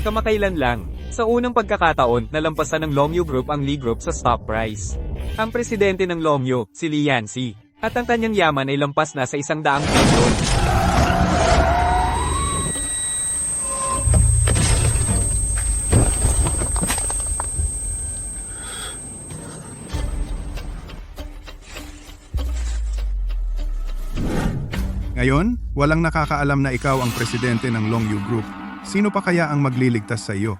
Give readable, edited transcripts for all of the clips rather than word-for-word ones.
Kamakailan lang, sa unang pagkakataon, nalampasan ng Lomyo Group ang Lee Group sa stock price. Ang presidente ng Lomyo, si Lee Yancy, at ang kanyang yaman ay lampas na sa 100 bilyon. Ngayon, walang nakakaalam na ikaw ang presidente ng Longyu Group. Sino pa kaya ang magliligtas sa iyo?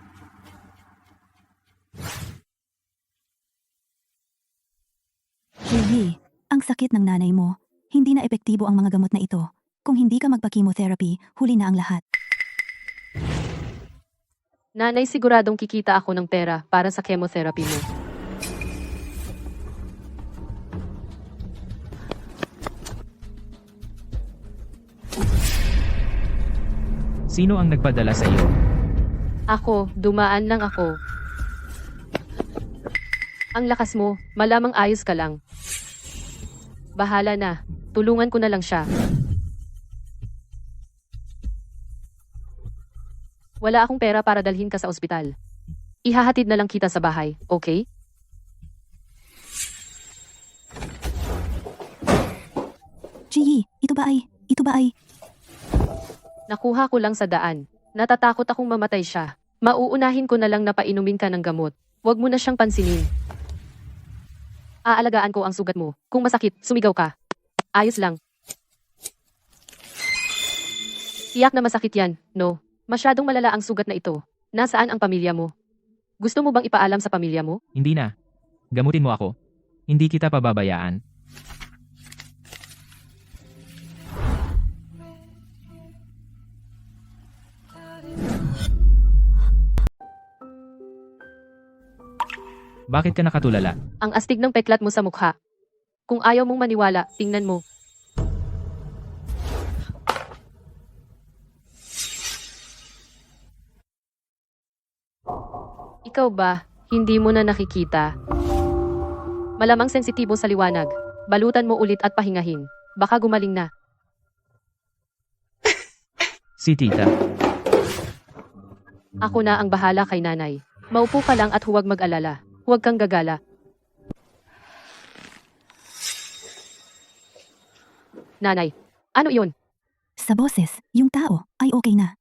Lily, ang sakit ng nanay mo. Hindi na epektibo ang mga gamot na ito. Kung hindi ka magpa-chemotherapy, huli na ang lahat. Nanay, siguradong kikita ako ng pera para sa chemotherapy mo. Sino ang nagpadala sa iyo? Ako, dumaan lang ako. Ang lakas mo, malamang ayos ka lang. Bahala na, tulungan ko na lang siya. Wala akong pera para dalhin ka sa ospital. Ihahatid na lang kita sa bahay, okay? Gee, ito ba ay... Nakuha ko lang sa daan. Natatakot akong mamatay siya. Mauunahin ko na lang na painumin ka ng gamot. Huwag mo na siyang pansinin. Aalagaan ko ang sugat mo. Kung masakit, sumigaw ka. Ayos lang. Tiyak na masakit yan, no? Masyadong malala ang sugat na ito. Nasaan ang pamilya mo? Gusto mo bang ipaalam sa pamilya mo? Hindi na. Gamutin mo ako. Hindi kita pababayaan. Bakit ka nakatulala? Ang astig ng peklat mo sa mukha. Kung ayaw mong maniwala, tingnan mo. Ikaw ba, hindi mo na nakikita? Malamang sensitibo sa liwanag. Balutan mo ulit at pahingahin. Baka gumaling na. Si tita. Ako na ang bahala kay nanay. Maupo ka lang at huwag mag-alala. Huwag kang gagala. Nanay, ano iyon? Sa boses, yung tao ay okay na.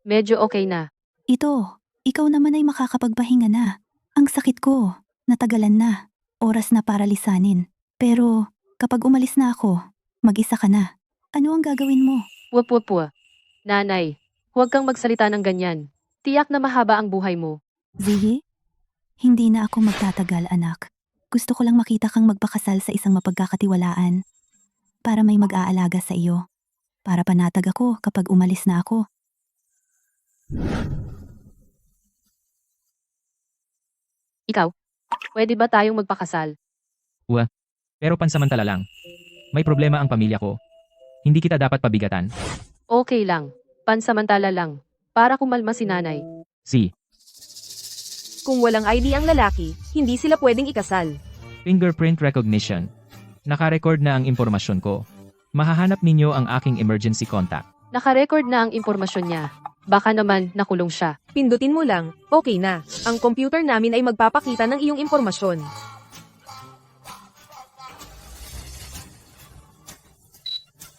Medyo okay na. Ito, ikaw naman ay makakapagpahinga na. Ang sakit ko, natagalan na. Oras na para lisanin. Pero, kapag umalis na ako, mag-isa ka na. Ano ang gagawin mo? Wap. Nanay, huwag kang magsalita ng ganyan. Tiyak na mahaba ang buhay mo. Ziggy? Hindi na ako magtatagal, anak. Gusto ko lang makita kang magpakasal sa isang mapagkakatiwalaan. Para may mag-aalaga sa iyo. Para panatag ako kapag umalis na ako. Ikaw, pwede ba tayong magpakasal? Pero pansamantala lang. May problema ang pamilya ko. Hindi kita dapat pabigatan. Okay lang. Pansamantala lang. Para kumalma si nanay. Si. Kung walang ID ang lalaki, hindi sila pwedeng ikasal. Fingerprint recognition. Nakarecord na ang impormasyon ko. Mahahanap ninyo ang aking emergency contact. Nakarecord na ang impormasyon niya. Baka naman nakulong siya. Pindutin mo lang, okay na. Ang computer namin ay magpapakita ng iyong impormasyon.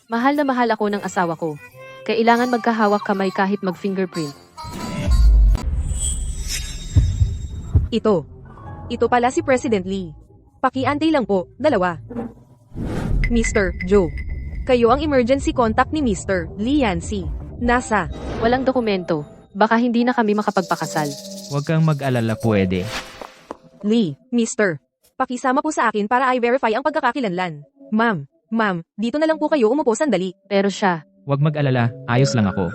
Mahal na mahal ako ng asawa ko. Kailangan magkahawak kamay kahit mag-fingerprint. Ito pala si President Lee. Pakiantay lang po, 2. Mr. Joe. Kayo ang emergency contact ni Mr. Lee Yancy. Nasa. Walang dokumento. Baka hindi na kami makapagpakasal. Huwag kang mag-alala, pwede. Lee, Mr. Pakisama po sa akin para i-verify ang pagkakakilanlan. Ma'am, dito na lang po kayo umupo sandali. Pero siya, Huwag mag-alala, ayos lang ako.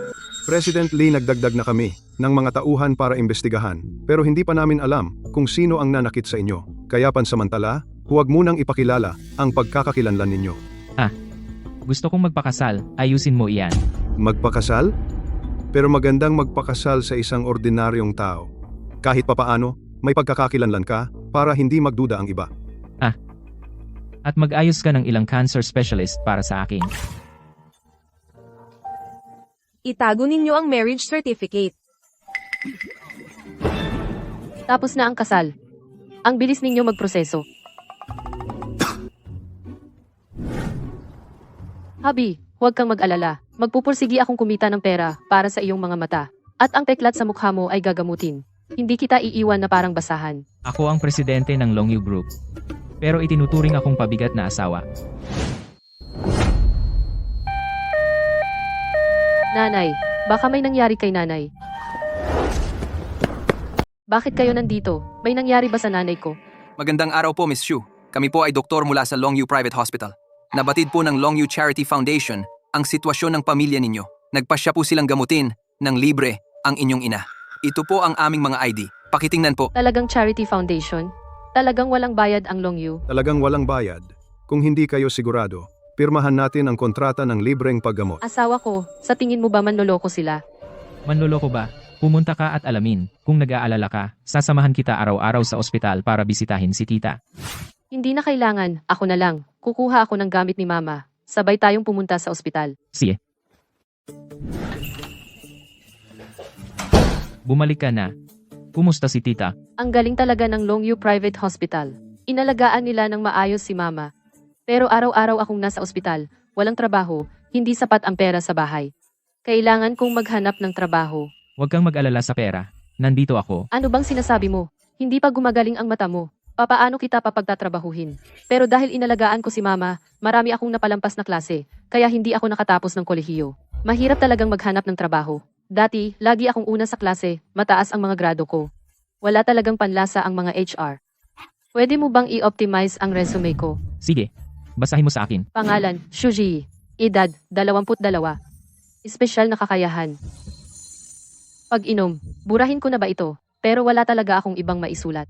President Lee, nagdagdag na kami ng mga tauhan para imbestigahan. Pero hindi pa namin alam kung sino ang nanakit sa inyo. Kaya pansamantala, huwag munang ipakilala ang pagkakakilanlan ninyo. Gusto kong magpakasal, ayusin mo iyan. Magpakasal? Pero magandang magpakasal sa isang ordinaryong tao. Kahit papaano, may pagkakakilanlan ka para hindi magduda ang iba. At mag-ayos ka ng ilang cancer specialist para sa akin. Itago ninyo ang marriage certificate. Tapos na ang kasal. Ang bilis ninyo magproseso. Habi, huwag kang mag-alala. Magpupursigi akong kumita ng pera para sa iyong mga mata. At ang teklat sa mukha mo ay gagamutin. Hindi kita iiwan na parang basahan. Ako ang presidente ng Longyu Group. Pero itinuturing akong pabigat na asawa. Nanay, baka may nangyari kay nanay. Bakit kayo nandito? May nangyari ba sa nanay ko? Magandang araw po, Miss Xu. Kami po ay doktor mula sa Longyu Private Hospital. Nabatid po ng Longyu Charity Foundation ang sitwasyon ng pamilya ninyo. Nagpasya po silang gamutin ng libre ang inyong ina. Ito po ang aming mga ID. Pakitingnan po. Talagang charity foundation? Talagang walang bayad ang Longyu? Talagang walang bayad. Kung hindi kayo sigurado, pirmahan natin ang kontrata ng libreng paggamot. Asawa ko, sa tingin mo ba manloloko sila? Manloloko ba? Pumunta ka at alamin. Kung nag-aalala ka, sasamahan kita araw-araw sa ospital para bisitahin si tita. Hindi na kailangan, ako na lang. Kukuha ako ng gamit ni mama. Sabay tayong pumunta sa ospital. Sige. Bumalik ka na. Kumusta si tita? Ang galing talaga ng Longyu Private Hospital. Inalagaan nila ng maayos si mama. Pero araw-araw akong nasa ospital, walang trabaho, hindi sapat ang pera sa bahay. Kailangan kong maghanap ng trabaho. Huwag kang mag-alala sa pera. Nandito ako. Ano bang sinasabi mo? Hindi pa gumagaling ang mata mo. Papaano kita papagtatrabahuhin? Pero dahil inalagaan ko si mama, marami akong napalampas na klase, kaya hindi ako nakatapos ng kolehiyo. Mahirap talagang maghanap ng trabaho. Dati, lagi akong una sa klase, mataas ang mga grado ko. Wala talagang panlasa ang mga HR. Pwede mo bang i-optimize ang resume ko? Sige. Basahin mo sa akin. Pangalan, Shuji. Edad, 22. Espesyal na kakayahan. Pag-inom, burahin ko na ba ito? Pero wala talaga akong ibang maisulat.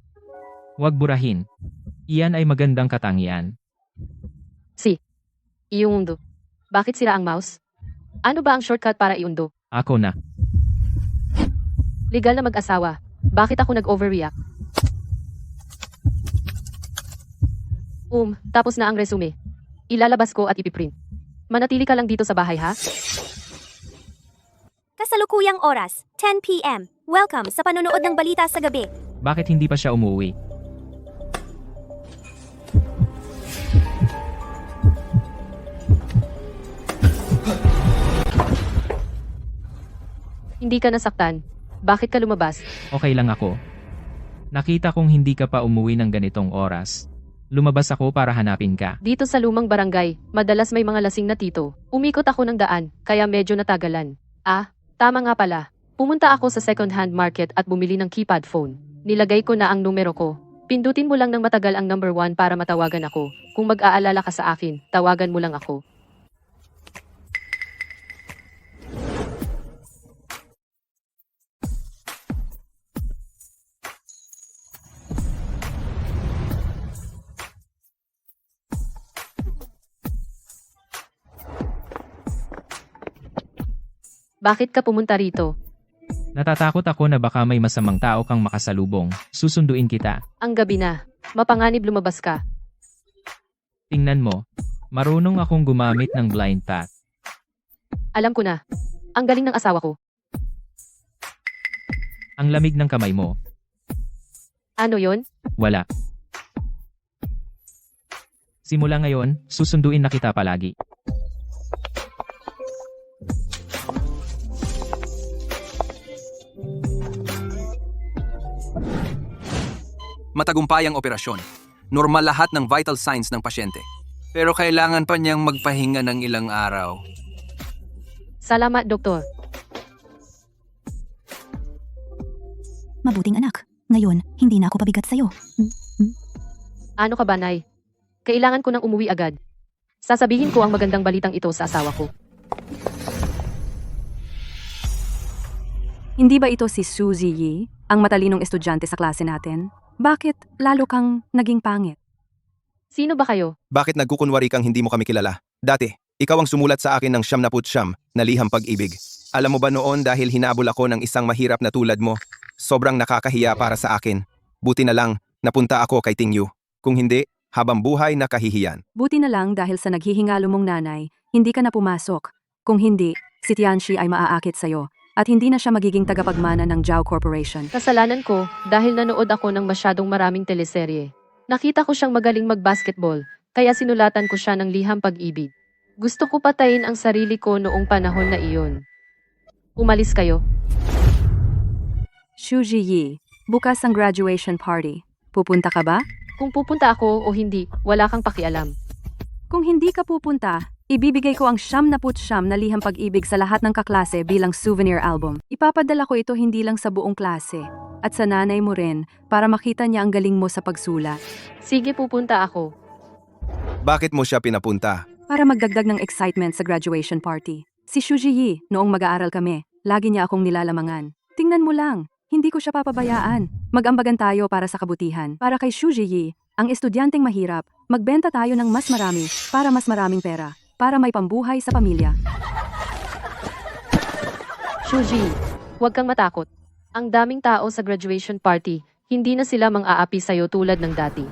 Huwag burahin. Iyan ay magandang katangian. Iundo. Bakit sira ang mouse? Ano ba ang shortcut para iundo? Ako na. Legal na mag-asawa. Bakit ako nag-overreact? Tapos na ang resume. Ilalabas ko at ipiprint. Manatili ka lang dito sa bahay, ha? Kasalukuyang oras, 10 p.m. Welcome sa panonood ng balita sa gabi. Bakit hindi pa siya umuwi? Hindi ka nasaktan. Bakit ka lumabas? Okay lang ako. Nakita kong hindi ka pa umuwi ng ganitong oras. Lumabas ako para hanapin ka. Dito sa lumang barangay, madalas may mga lasing na tito. Umikot ako ng daan, kaya medyo natagalan. Tama nga pala. Pumunta ako sa second-hand market at bumili ng keypad phone. Nilagay ko na ang numero ko. Pindutin mo lang ng matagal ang number 1 para matawagan ako. Kung mag-aalala ka sa akin, tawagan mo lang ako. Bakit ka pumunta rito? Natatakot ako na baka may masamang tao kang makasalubong. Susunduin kita. Ang gabi na. Mapanganib lumabas ka. Tingnan mo. Marunong akong gumamit ng blind path. Alam ko na. Ang galing ng asawa ko. Ang lamig ng kamay mo. Ano yon? Wala. Simula ngayon, susunduin na kita palagi. Matagumpay ang operasyon. Normal lahat ng vital signs ng pasyente. Pero kailangan pa niyang magpahinga ng ilang araw. Salamat, doktor. Mabuting anak. Ngayon, hindi na ako pabigat sa'yo. Ano ka ba, Nay? Kailangan ko nang umuwi agad. Sasabihin ko ang magandang balitang ito sa asawa ko. Hindi ba ito si Suzy Yi, ang matalinong estudyante sa klase natin? Bakit lalo kang naging pangit? Sino ba kayo? Bakit nagkukunwari kang hindi mo kami kilala? Dati, ikaw ang sumulat sa akin ng 99 na liham pag-ibig. Alam mo ba noon dahil hinabol ako ng isang mahirap na tulad mo, sobrang nakakahiya para sa akin. Buti na lang, napunta ako kay Ting Yu. Kung hindi, habang buhay na kahihiyan. Buti na lang dahil sa naghihingalo mong nanay, hindi ka na pumasok. Kung hindi, si Tianxi ay maaakit sa'yo. at hindi na siya magiging tagapagmana ng Zhao Corporation. Kasalanan ko dahil nanood ako ng masyadong maraming teleserye. Nakita ko siyang magaling mag-basketball, kaya sinulatan ko siya ng liham pag-ibig. Gusto ko patayin ang sarili ko noong panahon na iyon. Umalis kayo. Xu Ziyi, bukas ang graduation party. Pupunta ka ba? Kung pupunta ako o hindi, wala kang pakialam. Kung hindi ka pupunta, ibibigay ko ang 99 na liham pag-ibig sa lahat ng kaklase bilang souvenir album. Ipapadala ko ito hindi lang sa buong klase, at sa nanay mo rin, para makita niya ang galing mo sa pagsulat. Sige, pupunta ako. Bakit mo siya pinapunta? Para magdagdag ng excitement sa graduation party. Si Xu Ziyi, noong mag-aaral kami, lagi niya akong nilalamangan. Tingnan mo lang, hindi ko siya papabayaan. Mag-ambagan tayo para sa kabutihan. Para kay Xu Ziyi, ang estudyanteng mahirap, magbenta tayo ng mas marami, para mas maraming pera, para may pambuhay sa pamilya. Shuji, huwag kang matakot. Ang daming tao sa graduation party, hindi na sila mang-aapi sa'yo tulad ng dati.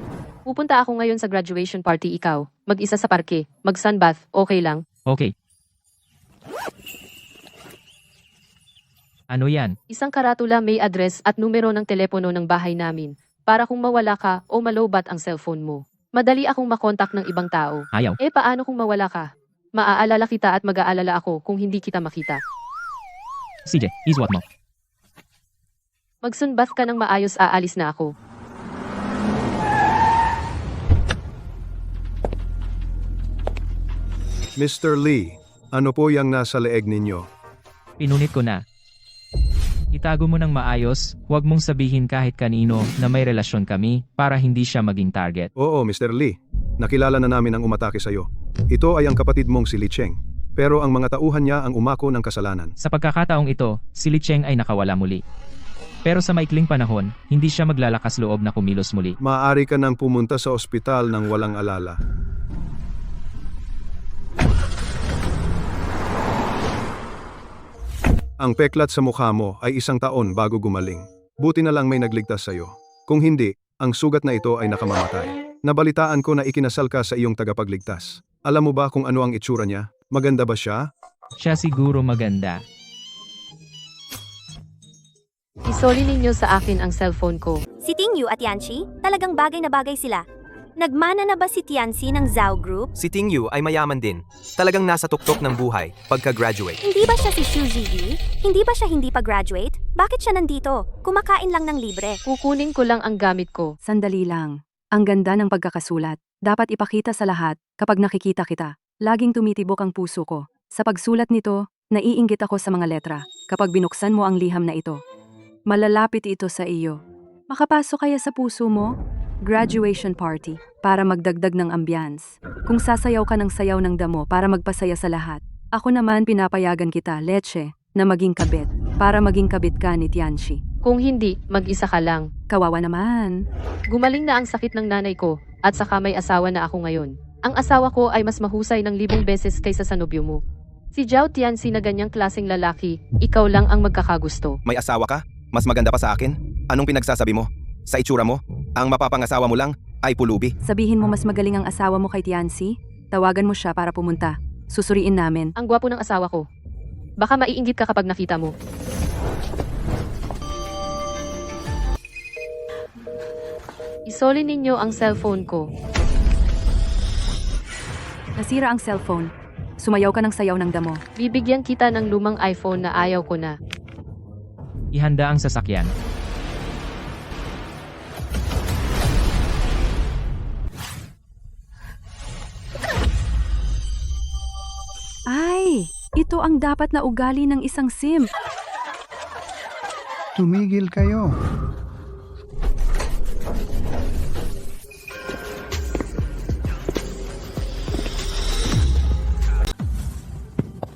Pupunta ako ngayon sa graduation party, ikaw, mag-isa sa parke, mag-sunbath, okay lang? Okay. Ano yan? Isang karatula may address at numero ng telepono ng bahay namin, para kung mawala ka o malobat ang cellphone mo. Madali akong makontak ng ibang tao. Ayaw. Paano kung mawala ka? Maaalala kita at mag-aalala ako kung hindi kita makita. CJ, iswat mo. Mag-sunbath ka ng maayos, aalis na ako. Mr. Lee, ano po yung nasa leeg ninyo? Pinunit ko na. Itago mo ng maayos, huwag mong sabihin kahit kanino na may relasyon kami para hindi siya maging target. Oo, Mr. Lee. Nakilala na namin ang umatake sa'yo. Ito ay ang kapatid mong si Li Cheng. Pero ang mga tauhan niya ang umako ng kasalanan. Sa pagkakataong ito, si Li Cheng ay nakawala muli. Pero sa maikling panahon, hindi siya maglalakas loob na kumilos muli. Maaari ka nang pumunta sa ospital ng walang alala. Ang peklat sa mukha mo ay 1 taon bago gumaling. Buti na lang may nagligtas sa'yo. Kung hindi, ang sugat na ito ay nakamamatay. Nabalitaan ko na ikinasal ka sa iyong tagapagligtas. Alam mo ba kung ano ang itsura niya? Maganda ba siya? Siya siguro maganda. Isoli ninyo sa akin ang cellphone ko. Si Tingyu at Yanxi, talagang bagay na bagay sila. Nagmana na ba si Tianxi ng Zhao Group? Si Tingyu ay mayaman din. Talagang nasa tuktok ng buhay pagka-graduate. Hindi ba siya si Xu Ziyi? Hindi ba siya hindi pa graduate? Bakit siya nandito? Kumakain lang ng libre. Kukunin ko lang ang gamit ko. Sandali lang. Ang ganda ng pagkakasulat. Dapat ipakita sa lahat kapag nakikita kita. Laging tumitibok ang puso ko. Sa pagsulat nito, naiinggit ako sa mga letra. Kapag binuksan mo ang liham na ito, malalapit ito sa iyo. Makapasok kaya sa puso mo? Graduation party, para magdagdag ng ambiance. Kung sasayaw ka ng sayaw ng damo para magpasaya sa lahat. Ako naman pinapayagan kita, Leche, na maging kabit. Para maging kabit ka ni Tianxi. Kung hindi, mag-isa ka lang. Kawawa naman. Gumaling na ang sakit ng nanay ko, at saka may asawa na ako ngayon. Ang asawa ko ay mas mahusay ng 1,000 beses kaysa sa nobyo mo. Si Zhao Tianxi na ganyang klaseng lalaki, ikaw lang ang magkakagusto. May asawa ka? Mas maganda pa sa akin? Anong pinagsasabi mo? Sa itsura mo? Ang mapapangasawa mo lang ay pulubi. Sabihin mo mas magaling ang asawa mo kay Tianxi? Tawagan mo siya para pumunta. Susuriin namin. Ang gwapo ng asawa ko. Baka maiinggit ka kapag nakita mo. Isoli ninyo ang cellphone ko. Nasira ang cellphone. Sumayaw ka ng sayaw ng damo. Bibigyan kita ng lumang iPhone na ayaw ko na. Ihanda ang sasakyan. Ay, ito ang dapat na ugali ng isang sim. Tumigil kayo.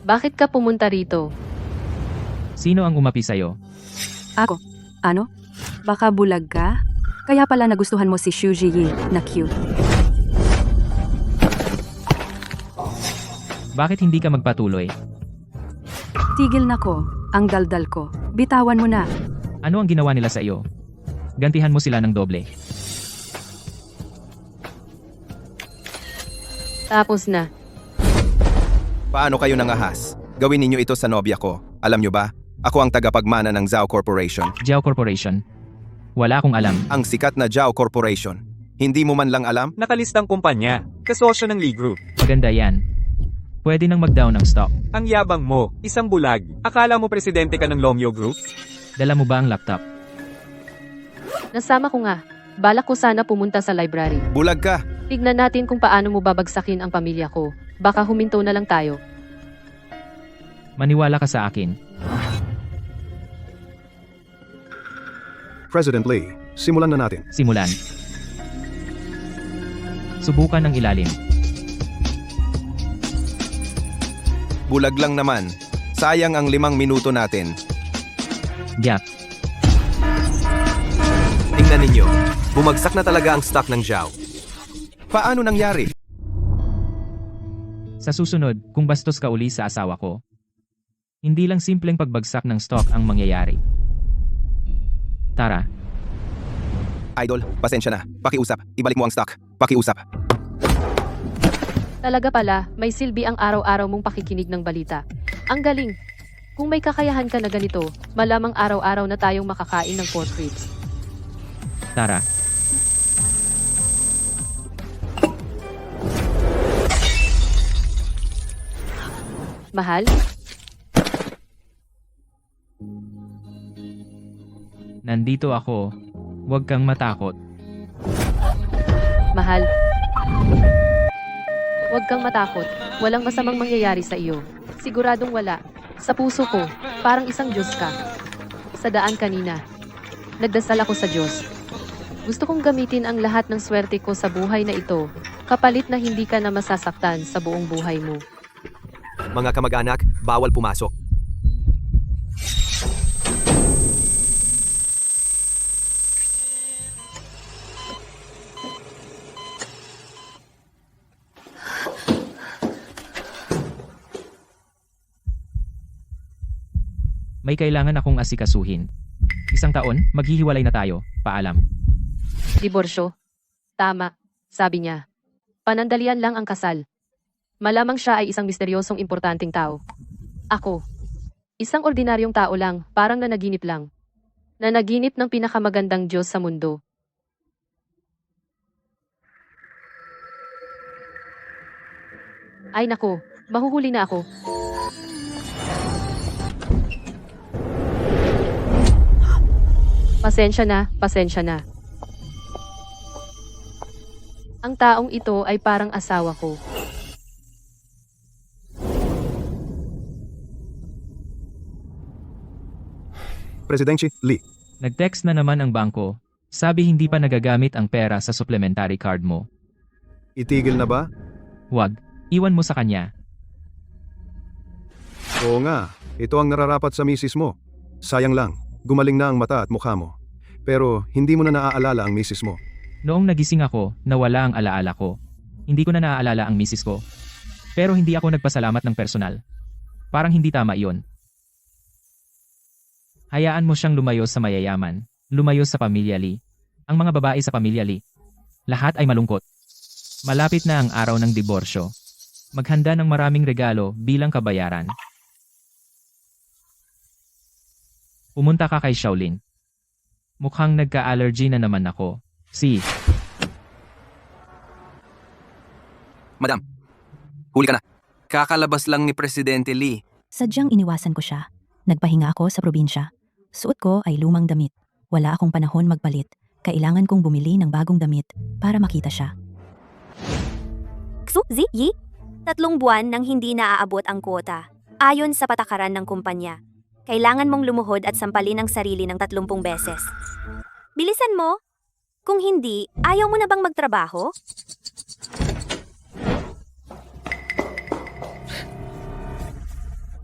Bakit ka pumunta rito? Sino ang umapi sa'yo? Ako. Ano? Baka bulag ka? Kaya pala nagustuhan mo si Xu Ziyi na cute. Bakit hindi ka magpatuloy? Tigil na ko. Ang daldal ko. Bitawan mo na. Ano ang ginawa nila sa iyo? Gantihan mo sila ng doble. Tapos na. Paano kayo nangahas? Gawin ninyo ito sa nobya ko. Alam nyo ba? Ako ang tagapagmana ng Zhao Corporation. Jiao Corporation. Wala akong alam. Ang sikat na Zhao Corporation. Hindi mo man lang alam? Nakalistang kumpanya, kasosyo ng Lee Group. Maganda yan. Pwede nang mag-down ng stock. Ang yabang mo, isang bulag. Akala mo presidente ka ng Longyo Group? Dala mo ba ang laptop? Nasama ko nga. Balak ko sana pumunta sa library. Bulag ka. Tignan natin kung paano mo babagsakin ang pamilya ko. Baka huminto na lang tayo. Maniwala ka sa akin. President Lee, simulan na natin. Simulan. Subukan ng ilalim. Bulag lang naman. Sayang ang 5 minuto natin. Gap. Tingnan ninyo. Bumagsak na talaga ang stock ng Zhao. Paano nangyari? Sa susunod, kung bastos ka uli sa asawa ko, hindi lang simpleng pagbagsak ng stock ang mangyayari. Tara, Idol, pasensya na. Pakiusap. Ibalik mo ang stock. Pakiusap. Talaga pala, may silbi ang araw-araw mong pakikinig ng balita. Ang galing! Kung may kakayahan ka na ganito, malamang araw-araw na tayong makakain ng pork ribs. tara. Mahal? Nandito ako. Huwag kang matakot. Mahal? Huwag kang matakot. Walang masamang mangyayari sa iyo. Siguradong wala. Sa puso ko, parang isang Diyos ka. Sa daan kanina, nagdasal ako sa Diyos. Gusto kong gamitin ang lahat ng swerte ko sa buhay na ito, kapalit na hindi ka na masasaktan sa buong buhay mo. Mga kamag-anak, bawal pumasok. May kailangan akong asikasuhin. 1 taon, maghihiwalay na tayo. Paalam. Diborsyo? Tama, sabi niya. Panandalian lang ang kasal. Malamang siya ay isang misteryosong importanteng tao. Ako, isang ordinaryong tao lang, parang nanaginip lang. Nanaginip ng pinakamagandang Diyos sa mundo. Ay nako, mahuhuli na ako. Pasensya na, pasensya na. Ang taong ito ay parang asawa ko. Presidente Lee, Nag-text na naman ang bangko. Sabi hindi pa nagagamit ang pera sa supplementary card mo. itigil na ba? Huwag. Iwan mo sa kanya. Oo nga, ito ang nararapat sa misis mo. Sayang lang, gumaling na ang mata at mukha mo. Pero hindi mo na naaalala ang misis mo. Noong nagising ako, nawala ang alaala ko. Hindi ko na naaalala ang misis ko. Pero hindi ako nagpasalamat ng personal. Parang hindi tama iyon. Hayaan mo siyang lumayo sa mayayaman. Lumayo sa pamilya Lee. Ang mga babae sa pamilya Lee. Lahat ay malungkot. Malapit na ang araw ng diborsyo. Maghanda ng maraming regalo bilang kabayaran. Pumunta ka kay Shaolin. Mukhang nagka-allergy na naman ako. Madam, huli ka na. Kakalabas lang ni Presidente Lee. Sadyang iniwasan ko siya. Nagpahinga ako sa probinsya. Suot ko ay lumang damit. Wala akong panahon magpalit. Kailangan kong bumili ng bagong damit para makita siya. Xu Zi Yi? 3 buwan nang hindi naaabot ang kwota. Ayon sa patakaran ng kumpanya, kailangan mong lumuhod at sampalin ang sarili ng 30 beses. Bilisan mo! Kung hindi, ayaw mo na bang magtrabaho?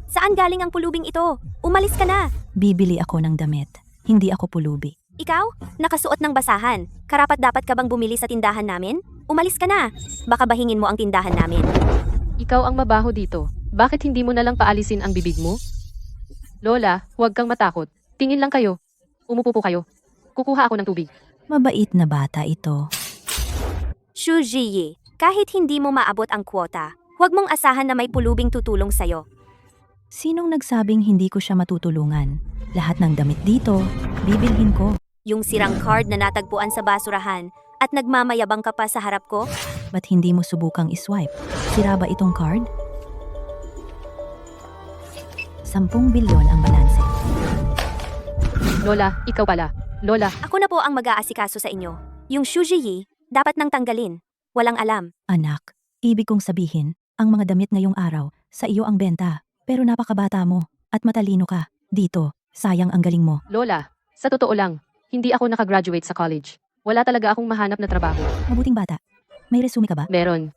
Saan galing ang pulubing ito? Umalis ka na! Bibili ako ng damit. Hindi ako pulubi. Ikaw? Nakasuot ng basahan. Karapat-dapat ka bang bumili sa tindahan namin? Umalis ka na! Baka bahingin mo ang tindahan namin. Ikaw ang mabaho dito. Bakit hindi mo na lang paalisin ang bibig mo? Lola, huwag kang matakot. Tingin lang kayo. Umupo po kayo. Kukuha ako ng tubig. Mabait na bata ito. Xu Ziyi, kahit hindi mo maabot ang kwota, huwag mong asahan na may pulubing tutulong sa'yo. Sinong nagsabing hindi ko siya matutulungan? Lahat ng damit dito, bibilhin ko. Yung sirang card na natagpuan sa basurahan at nagmamayabang ka pa sa harap ko? Ba't hindi mo subukang iswipe? Sira ba itong card? 10 bilyon ang balanse. Lola, ikaw pala. Lola, Ako na po ang mag-aasikaso sa inyo. Yung Shuji dapat nang tanggalin. Walang alam. Anak, ibig kong sabihin, ang mga damit ngayong araw, sa iyo ang benta. Pero napakabata mo, at matalino ka. Dito, sayang ang galing mo. Lola, sa totoo lang, hindi ako nakagraduate sa college. Wala talaga akong mahanap na trabaho. Mabuting bata. May resume ka ba? Meron.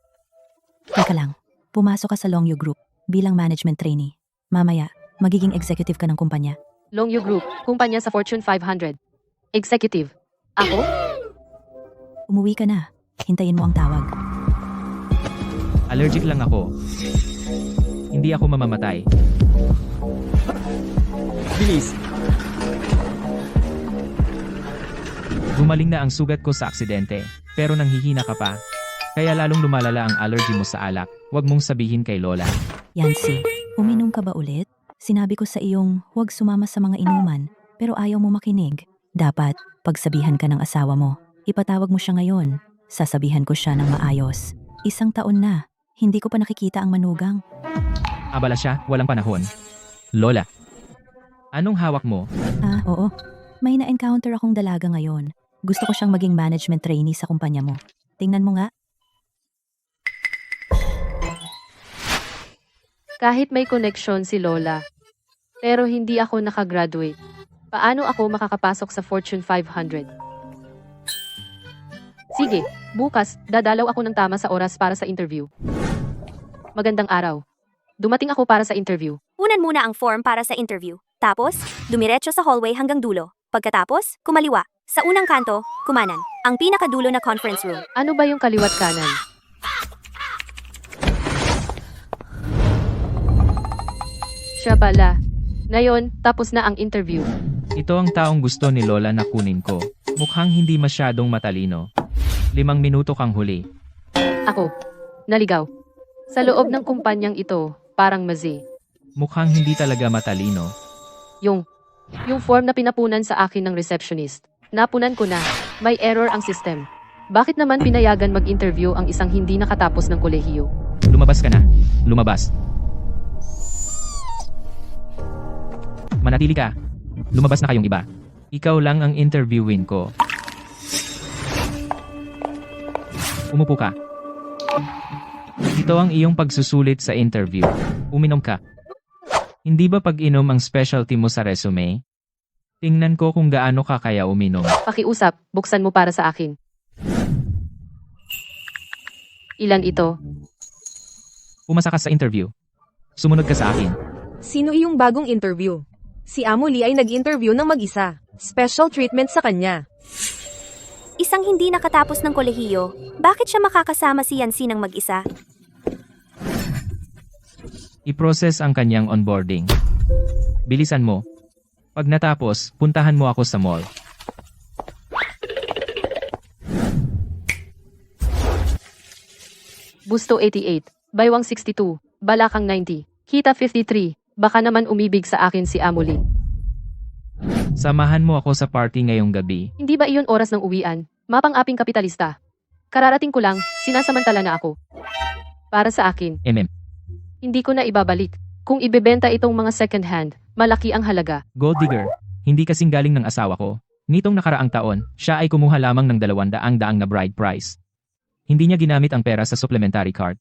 Teka lang, pumasok ka sa Longyu Group bilang management trainee. Mamaya, magiging executive ka ng kumpanya. Longyu Group, kumpanya sa Fortune 500. Executive. Ako? Umuwi ka na. Hintayin mo ang tawag. Allergic lang ako. Hindi ako mamamatay. Bilis! Gumaling na ang sugat ko sa aksidente, pero nanghihina ka pa. Kaya lalong lumalala ang allergy mo sa alak. Huwag mong sabihin kay Lola. Yancy, uminom ka ba ulit? Sinabi ko sa iyong huwag sumama sa mga inuman, pero ayaw mo makinig. Dapat, pagsabihan ka ng asawa mo. Ipatawag mo siya ngayon. Sasabihan ko siya ng maayos. 1 taon na. Hindi ko pa nakikita ang manugang. Abala siya, walang panahon. Lola, anong hawak mo? Ah, oo. May na-encounter akong dalaga ngayon. Gusto ko siyang maging management trainee sa kumpanya mo. Tingnan mo nga. Kahit may connection si Lola, pero hindi ako nakagraduate. Paano ako makakapasok sa Fortune 500? Sige, bukas, dadalaw ako ng tama sa oras para sa interview. Magandang araw. Dumating ako para sa interview. Unan muna ang form para sa interview. Tapos, dumiretso sa hallway hanggang dulo. Pagkatapos, kumaliwa. Sa unang kanto, kumanan. Ang pinakadulo na conference room. Ano ba yung kaliwat kanan? Siya pala. Ngayon, tapos na ang interview. Ito ang taong gusto ni Lola na kunin ko. Mukhang hindi masyadong matalino. 5 minuto kang huli. Ako. Naligaw. Sa loob ng kumpanyang ito, parang mazi. Mukhang hindi talaga matalino. Yung form na pinapunan sa akin ng receptionist. Napunan ko na. May error ang system. Bakit naman pinayagan mag-interview ang isang hindi nakatapos ng kolehiyo? Lumabas ka na. Lumabas. Manatili ka. Lumabas na kayong iba. Ikaw lang ang interviewin ko. Umupo ka. Ito ang iyong pagsusulit sa interview. Uminom ka. Hindi ba pag-inom ang specialty mo sa resume? Tingnan ko kung gaano ka kaya uminom. Pakiusap, buksan mo para sa akin. Ilan ito? Pumasa ka sa interview. Sumunod ka sa akin. Sino iyong bagong interview? Si Amo Lee ay nag-interview ng mag-isa. Special treatment sa kanya. Isang hindi nakatapos ng kolehiyo. Bakit siya makakasama si Yancy ng mag-isa? I-process ang kanyang onboarding. Bilisan mo. Pag natapos, puntahan mo ako sa mall. Busto 88, Baywang 62, Balakang 90, Kita 53, baka naman umibig sa akin si Amuli. Samahan mo ako sa party ngayong gabi. Hindi ba iyon oras ng uwian? Mapang-aping kapitalista. Kararating ko lang, sinasamantala na ako. Para sa akin, hindi ko na ibabalik. Kung ibebenta itong mga second hand, malaki ang halaga. Gold digger, hindi kasing galing ng asawa ko. Nitong nakaraang taon, siya ay kumuha lamang ng 200 na bride price. Hindi niya ginamit ang pera sa supplementary card.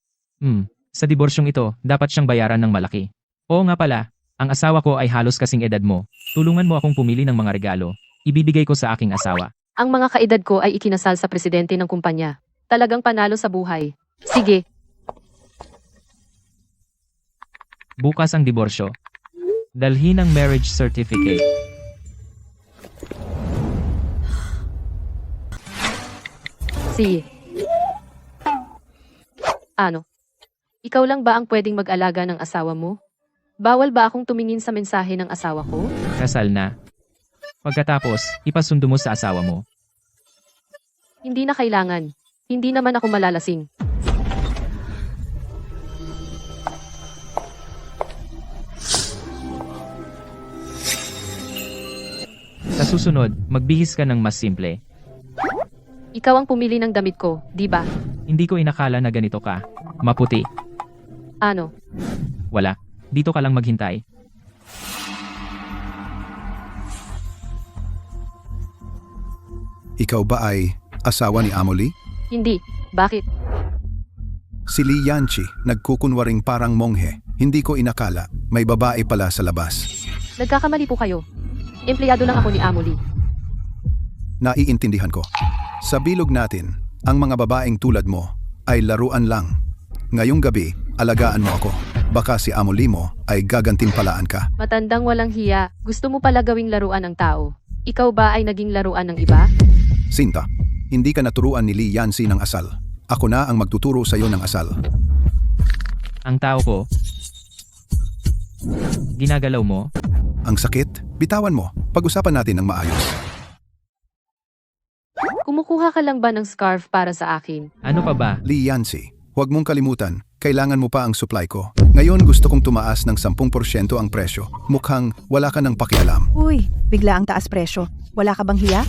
Sa diborsyong ito, dapat siyang bayaran ng malaki. Oo nga pala, ang asawa ko ay halos kasing edad mo. Tulungan mo akong pumili ng mga regalo. Ibibigay ko sa aking asawa. Ang mga kaedad ko ay ikinasal sa presidente ng kumpanya. Talagang panalo sa buhay. Sige. Bukas ang diborsyo. Dalhin ang marriage certificate. Sige. Ano? Ikaw lang ba ang pwedeng mag-alaga ng asawa mo? Bawal ba akong tumingin sa mensahe ng asawa ko? Kasal na. Pagkatapos, ipasundo mo sa asawa mo. Hindi na kailangan. Hindi naman ako malalasing. Sa susunod, magbihis ka ng mas simple. Ikaw ang pumili ng damit ko, di ba? Hindi ko inakala na ganito ka. Maputi. Ano? Wala. Dito ka lang maghintay. Ikaw ba ay asawa ni Amolie? Hindi. Bakit? Si Li Yanqi, nagkukunwaring parang monghe. Hindi ko inakala, may babae pala sa labas. Nagkakamali po kayo. Empleyado lang ako ni Amolie. Naiintindihan ko. Sa bilog natin, ang mga babaeng tulad mo ay laruan lang. Ngayong gabi, alagaan mo ako. Baka si Amolie mo ay gagantimpalaan ka. Matandang walang hiya. Gusto mo pala gawing laruan ng tao. Ikaw ba ay naging laruan ng iba? Sinta, hindi ka naturuan ni Li Yanqi ng asal. Ako na ang magtuturo sa iyo ng asal. Ang tao ko. Ginagalaw mo. Ang sakit, bitawan mo. Pag-usapan natin ng maayos. Kumukuha ka lang ba ng scarf para sa akin? Ano pa ba? Li Yanqi, huwag mong kalimutan, kailangan mo pa ang supply ko. Ngayon gusto kong tumaas ng 10% ang presyo. Mukhang wala ka ng pakialam. Uy, bigla ang taas presyo. Wala ka bang hiya?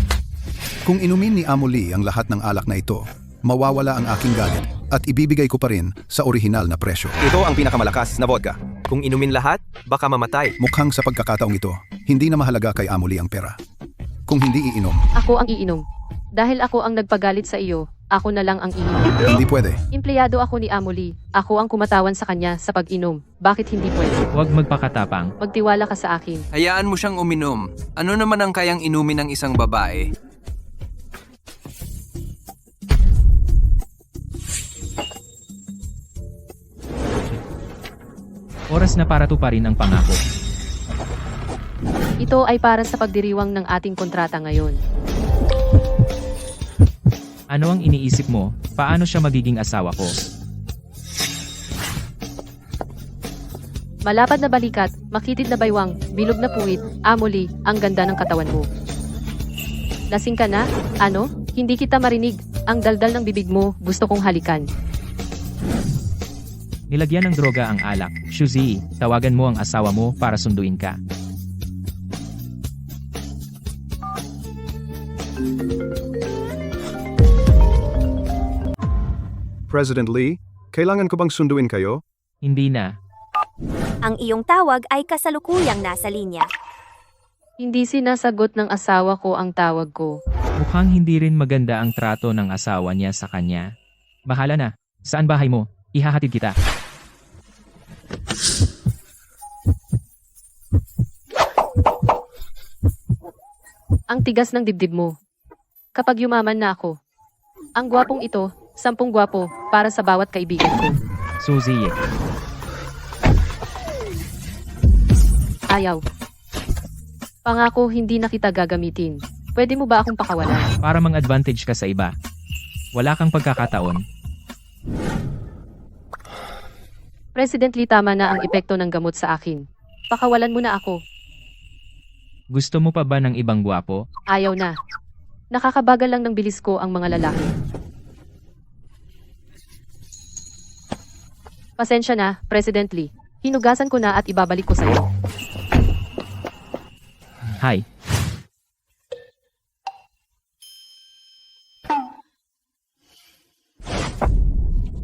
Kung inumin ni Amolie ang lahat ng alak na ito, mawawala ang aking galit at ibibigay ko pa rin sa orihinal na presyo. Ito ang pinakamalakas na vodka. Kung inumin lahat, baka mamatay. Mukhang sa pagkakataong ito, hindi na mahalaga kay Amolie ang pera. Kung hindi iinom, Ako ang iinom. Dahil ako ang nagpagalit sa iyo, ako na lang ang iinom. hindi pwede. Empleyado ako ni Amolie. Ako ang kumatawan sa kanya sa pag-inom. Bakit hindi pwede? Huwag magpakatapang. Magtiwala ka sa akin. Hayaan mo siyang uminom. Ano naman ang kayang inumin ng isang babae? Oras na para tuparin ang pangako. Ito ay para sa pagdiriwang ng ating kontrata ngayon. Ano ang iniisip mo? Paano siya magiging asawa ko? Malapad na balikat, makitid na baywang, bilog na puwit, Amolie, ang ganda ng katawan mo. Lasing ka na? Ano? Hindi kita marinig. Ang daldal ng bibig mo, gusto kong halikan. Nilagyan ng droga ang alak. Shuzi, tawagan mo ang asawa mo para sunduin ka. President Lee, kailangan ko bang sunduin kayo? Hindi na. Ang iyong tawag ay kasalukuyang nasa linya. Hindi sinasagot ng asawa ko ang tawag ko. Mukhang hindi rin maganda ang trato ng asawa niya sa kanya. Bahala na. Saan bahay mo? Ihahatid kita. Ang tigas ng dibdib mo. Kapag yumaman na ako. Ang gwapong ito, 10 gwapo, para sa bawat kaibigan ko. Suzy. Ayaw. Pangako hindi na kita gagamitin. Pwede mo ba akong pakawalan? Para mang-advantage ka sa iba. Wala kang pagkakataon. President Lee, tama na ang epekto ng gamot sa akin. Pakawalan mo na ako. Gusto mo pa ba ng ibang gwapo? Ayaw na. Nakakabagal lang ng bilis ko ang mga lalaki. Pasensya na, President Lee. Hinugasan ko na at ibabalik ko sa'yo. Hi.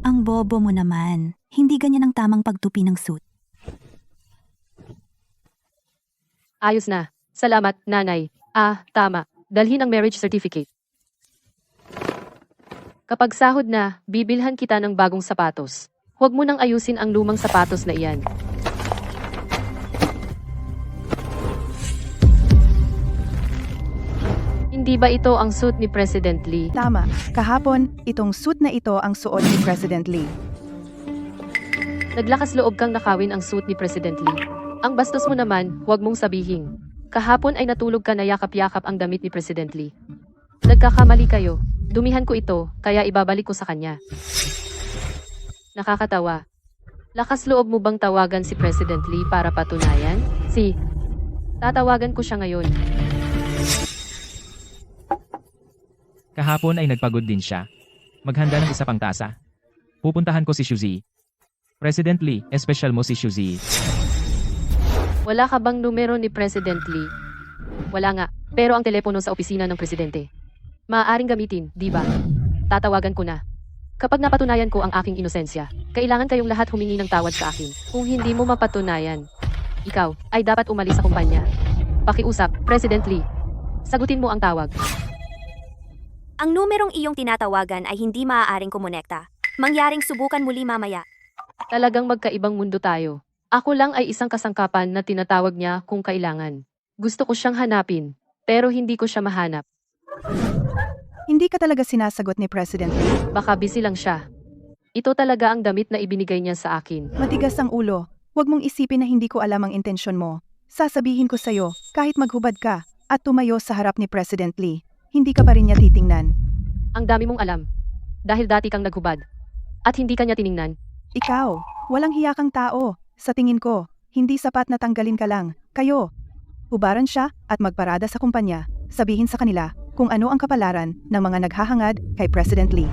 Ang bobo mo naman. Hindi ganyan ang tamang pagtupi ng suit. Ayos na. Salamat, nanay. Tama. Dalhin ang marriage certificate. Kapag sahod na, bibilhan kita ng bagong sapatos. Huwag mo nang ayusin ang lumang sapatos na iyan. Hindi ba ito ang suit ni President Lee? Tama. Kahapon, itong suit na ito ang suot ni President Lee. Naglakas loob kang nakawin ang suit ni President Lee. Ang bastos mo naman, huwag mong sabihin. Kahapon ay natulog ka na yakap-yakap ang damit ni President Lee. Nagkakamali kayo. Dumihan ko ito, kaya ibabalik ko sa kanya. Nakakatawa. Lakas loob mo bang tawagan si President Lee para patunayan? Tatawagan ko siya ngayon. Kahapon ay nagpagod din siya. Maghanda ng isa pang tasa. Pupuntahan ko si Shuzi. President Lee, espesyal mo si Shuzi. Wala ka bang numero ni President Lee? Wala nga. Pero ang telepono sa opisina ng presidente. Maaaring gamitin, di ba? Tatawagan ko na. Kapag napatunayan ko ang aking inosensya, kailangan kayong lahat humingi ng tawad sa akin. Kung hindi mo mapatunayan, ikaw ay dapat umalis sa kumpanya. Pakiusap, President Lee. Sagutin mo ang tawag. Ang numerong iyong tinatawagan ay hindi maaaring kumonekta. Mangyaring subukan muli mamaya. Talagang magkaibang mundo tayo. Ako lang ay isang kasangkapan na tinatawag niya kung kailangan. Gusto ko siyang hanapin, pero hindi ko siya mahanap. Hindi ka talaga sinasagot ni President Lee. Baka busy lang siya. Ito talaga ang damit na ibinigay niya sa akin. Matigas ang ulo. Huwag mong isipin na hindi ko alam ang intensyon mo. Sasabihin ko sa'yo, kahit maghubad ka at tumayo sa harap ni President Lee, hindi ka pa rin niya titingnan. Ang dami mong alam. Dahil dati kang naghubad. At hindi ka niya tiningnan. Ikaw, walang hiya kang tao. Sa tingin ko, hindi sapat na tanggalin ka lang. Kayo. Hubaran siya at magparada sa kumpanya. Sabihin sa kanila kung ano ang kapalaran ng mga naghahangad kay President Lee.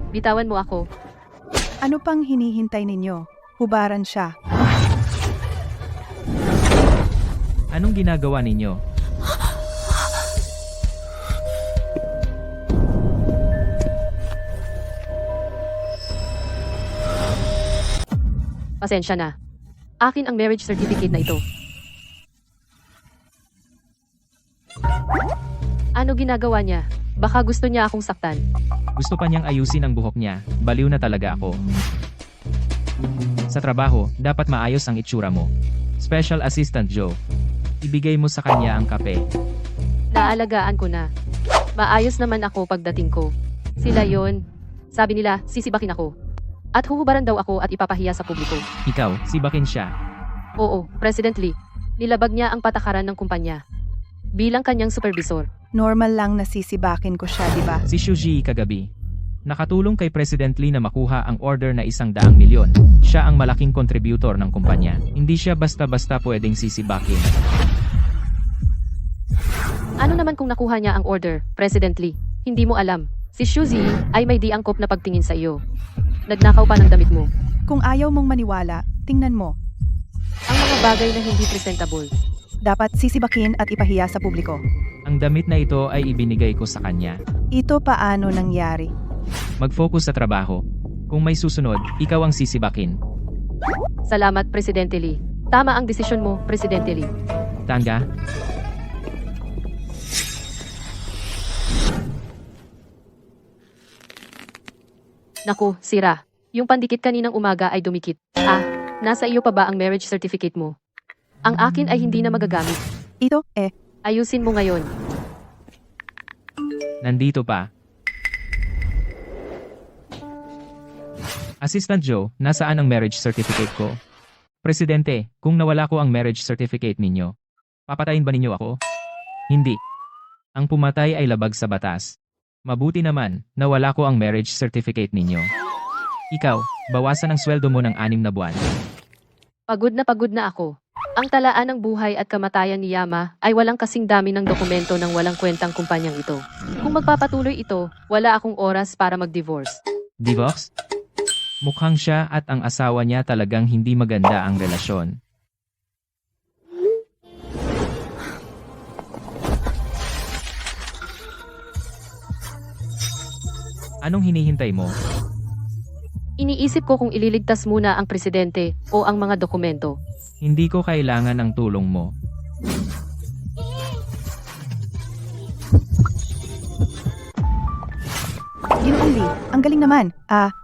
Bitawan mo ako. Ano pang hinihintay ninyo? Hubaran siya. Anong ginagawa ninyo? Pasensya na. Akin ang marriage certificate na ito. Ano ginagawa niya? Baka gusto niya akong saktan. Gusto pa niyang ayusin ang buhok niya. Baliw na talaga ako. Sa trabaho, dapat maayos ang itsura mo. Special Assistant Joe. Ibigay mo sa kanya ang kape. Naalagaan ko na. Maayos naman ako pagdating ko. Sila yon. Sabi nila, sisibakin ako. At huhubaran daw ako at ipapahiya sa publiko. Ikaw, sibakin siya. Oo, President Lee. Nilabag niya ang patakaran ng kumpanya. Bilang kanyang supervisor. Normal lang na sisibakin ko siya, di ba? Si Shuji kagabi. Nakatulong kay President Lee na makuha ang order na 100 milyon. Siya ang malaking contributor ng kumpanya. Hindi siya basta-basta pwedeng sisibakin. Ano naman kung nakuha niya ang order, President Lee? Hindi mo alam. Si Shuji ay may di angkop na pagtingin sa iyo. Nagnakaw pa ng damit mo. Kung ayaw mong maniwala, tingnan mo. Ang mga bagay na hindi presentable. Dapat sisibakin at ipahiya sa publiko. Ang damit na ito ay ibinigay ko sa kanya. Ito paano nangyari? Mag-focus sa trabaho. Kung may susunod, ikaw ang sisibakin. Salamat, Presidente Lee. Tama ang desisyon mo, Presidente Lee. Tanga? Naku, sira. Yung pandikit kaninang umaga ay dumikit. Ah, nasa iyo pa ba ang marriage certificate mo? Ang akin ay hindi na magagamit. Ito, Ayusin mo ngayon. Nandito pa. Assistant Joe, nasaan ang marriage certificate ko? Presidente, kung nawala ko ang marriage certificate ninyo, papatayin ba ninyo ako? Hindi. Ang pumatay ay labag sa batas. Mabuti naman, nawala ko ang marriage certificate ninyo. Ikaw, bawasan ang sweldo mo ng 6 na buwan. Pagod na ako. Ang talaan ng buhay at kamatayan ni Yama ay walang kasing dami ng dokumento ng walang kwentang kumpanyang ito. Kung magpapatuloy ito, wala akong oras para mag-divorce. Divorce? Mukhang siya at ang asawa niya talagang hindi maganda ang relasyon. Anong hinihintay mo? Iniisip ko kung ililigtas muna ang presidente o ang mga dokumento. Hindi ko kailangan ng tulong mo. Ginoong Lee, ang galing naman.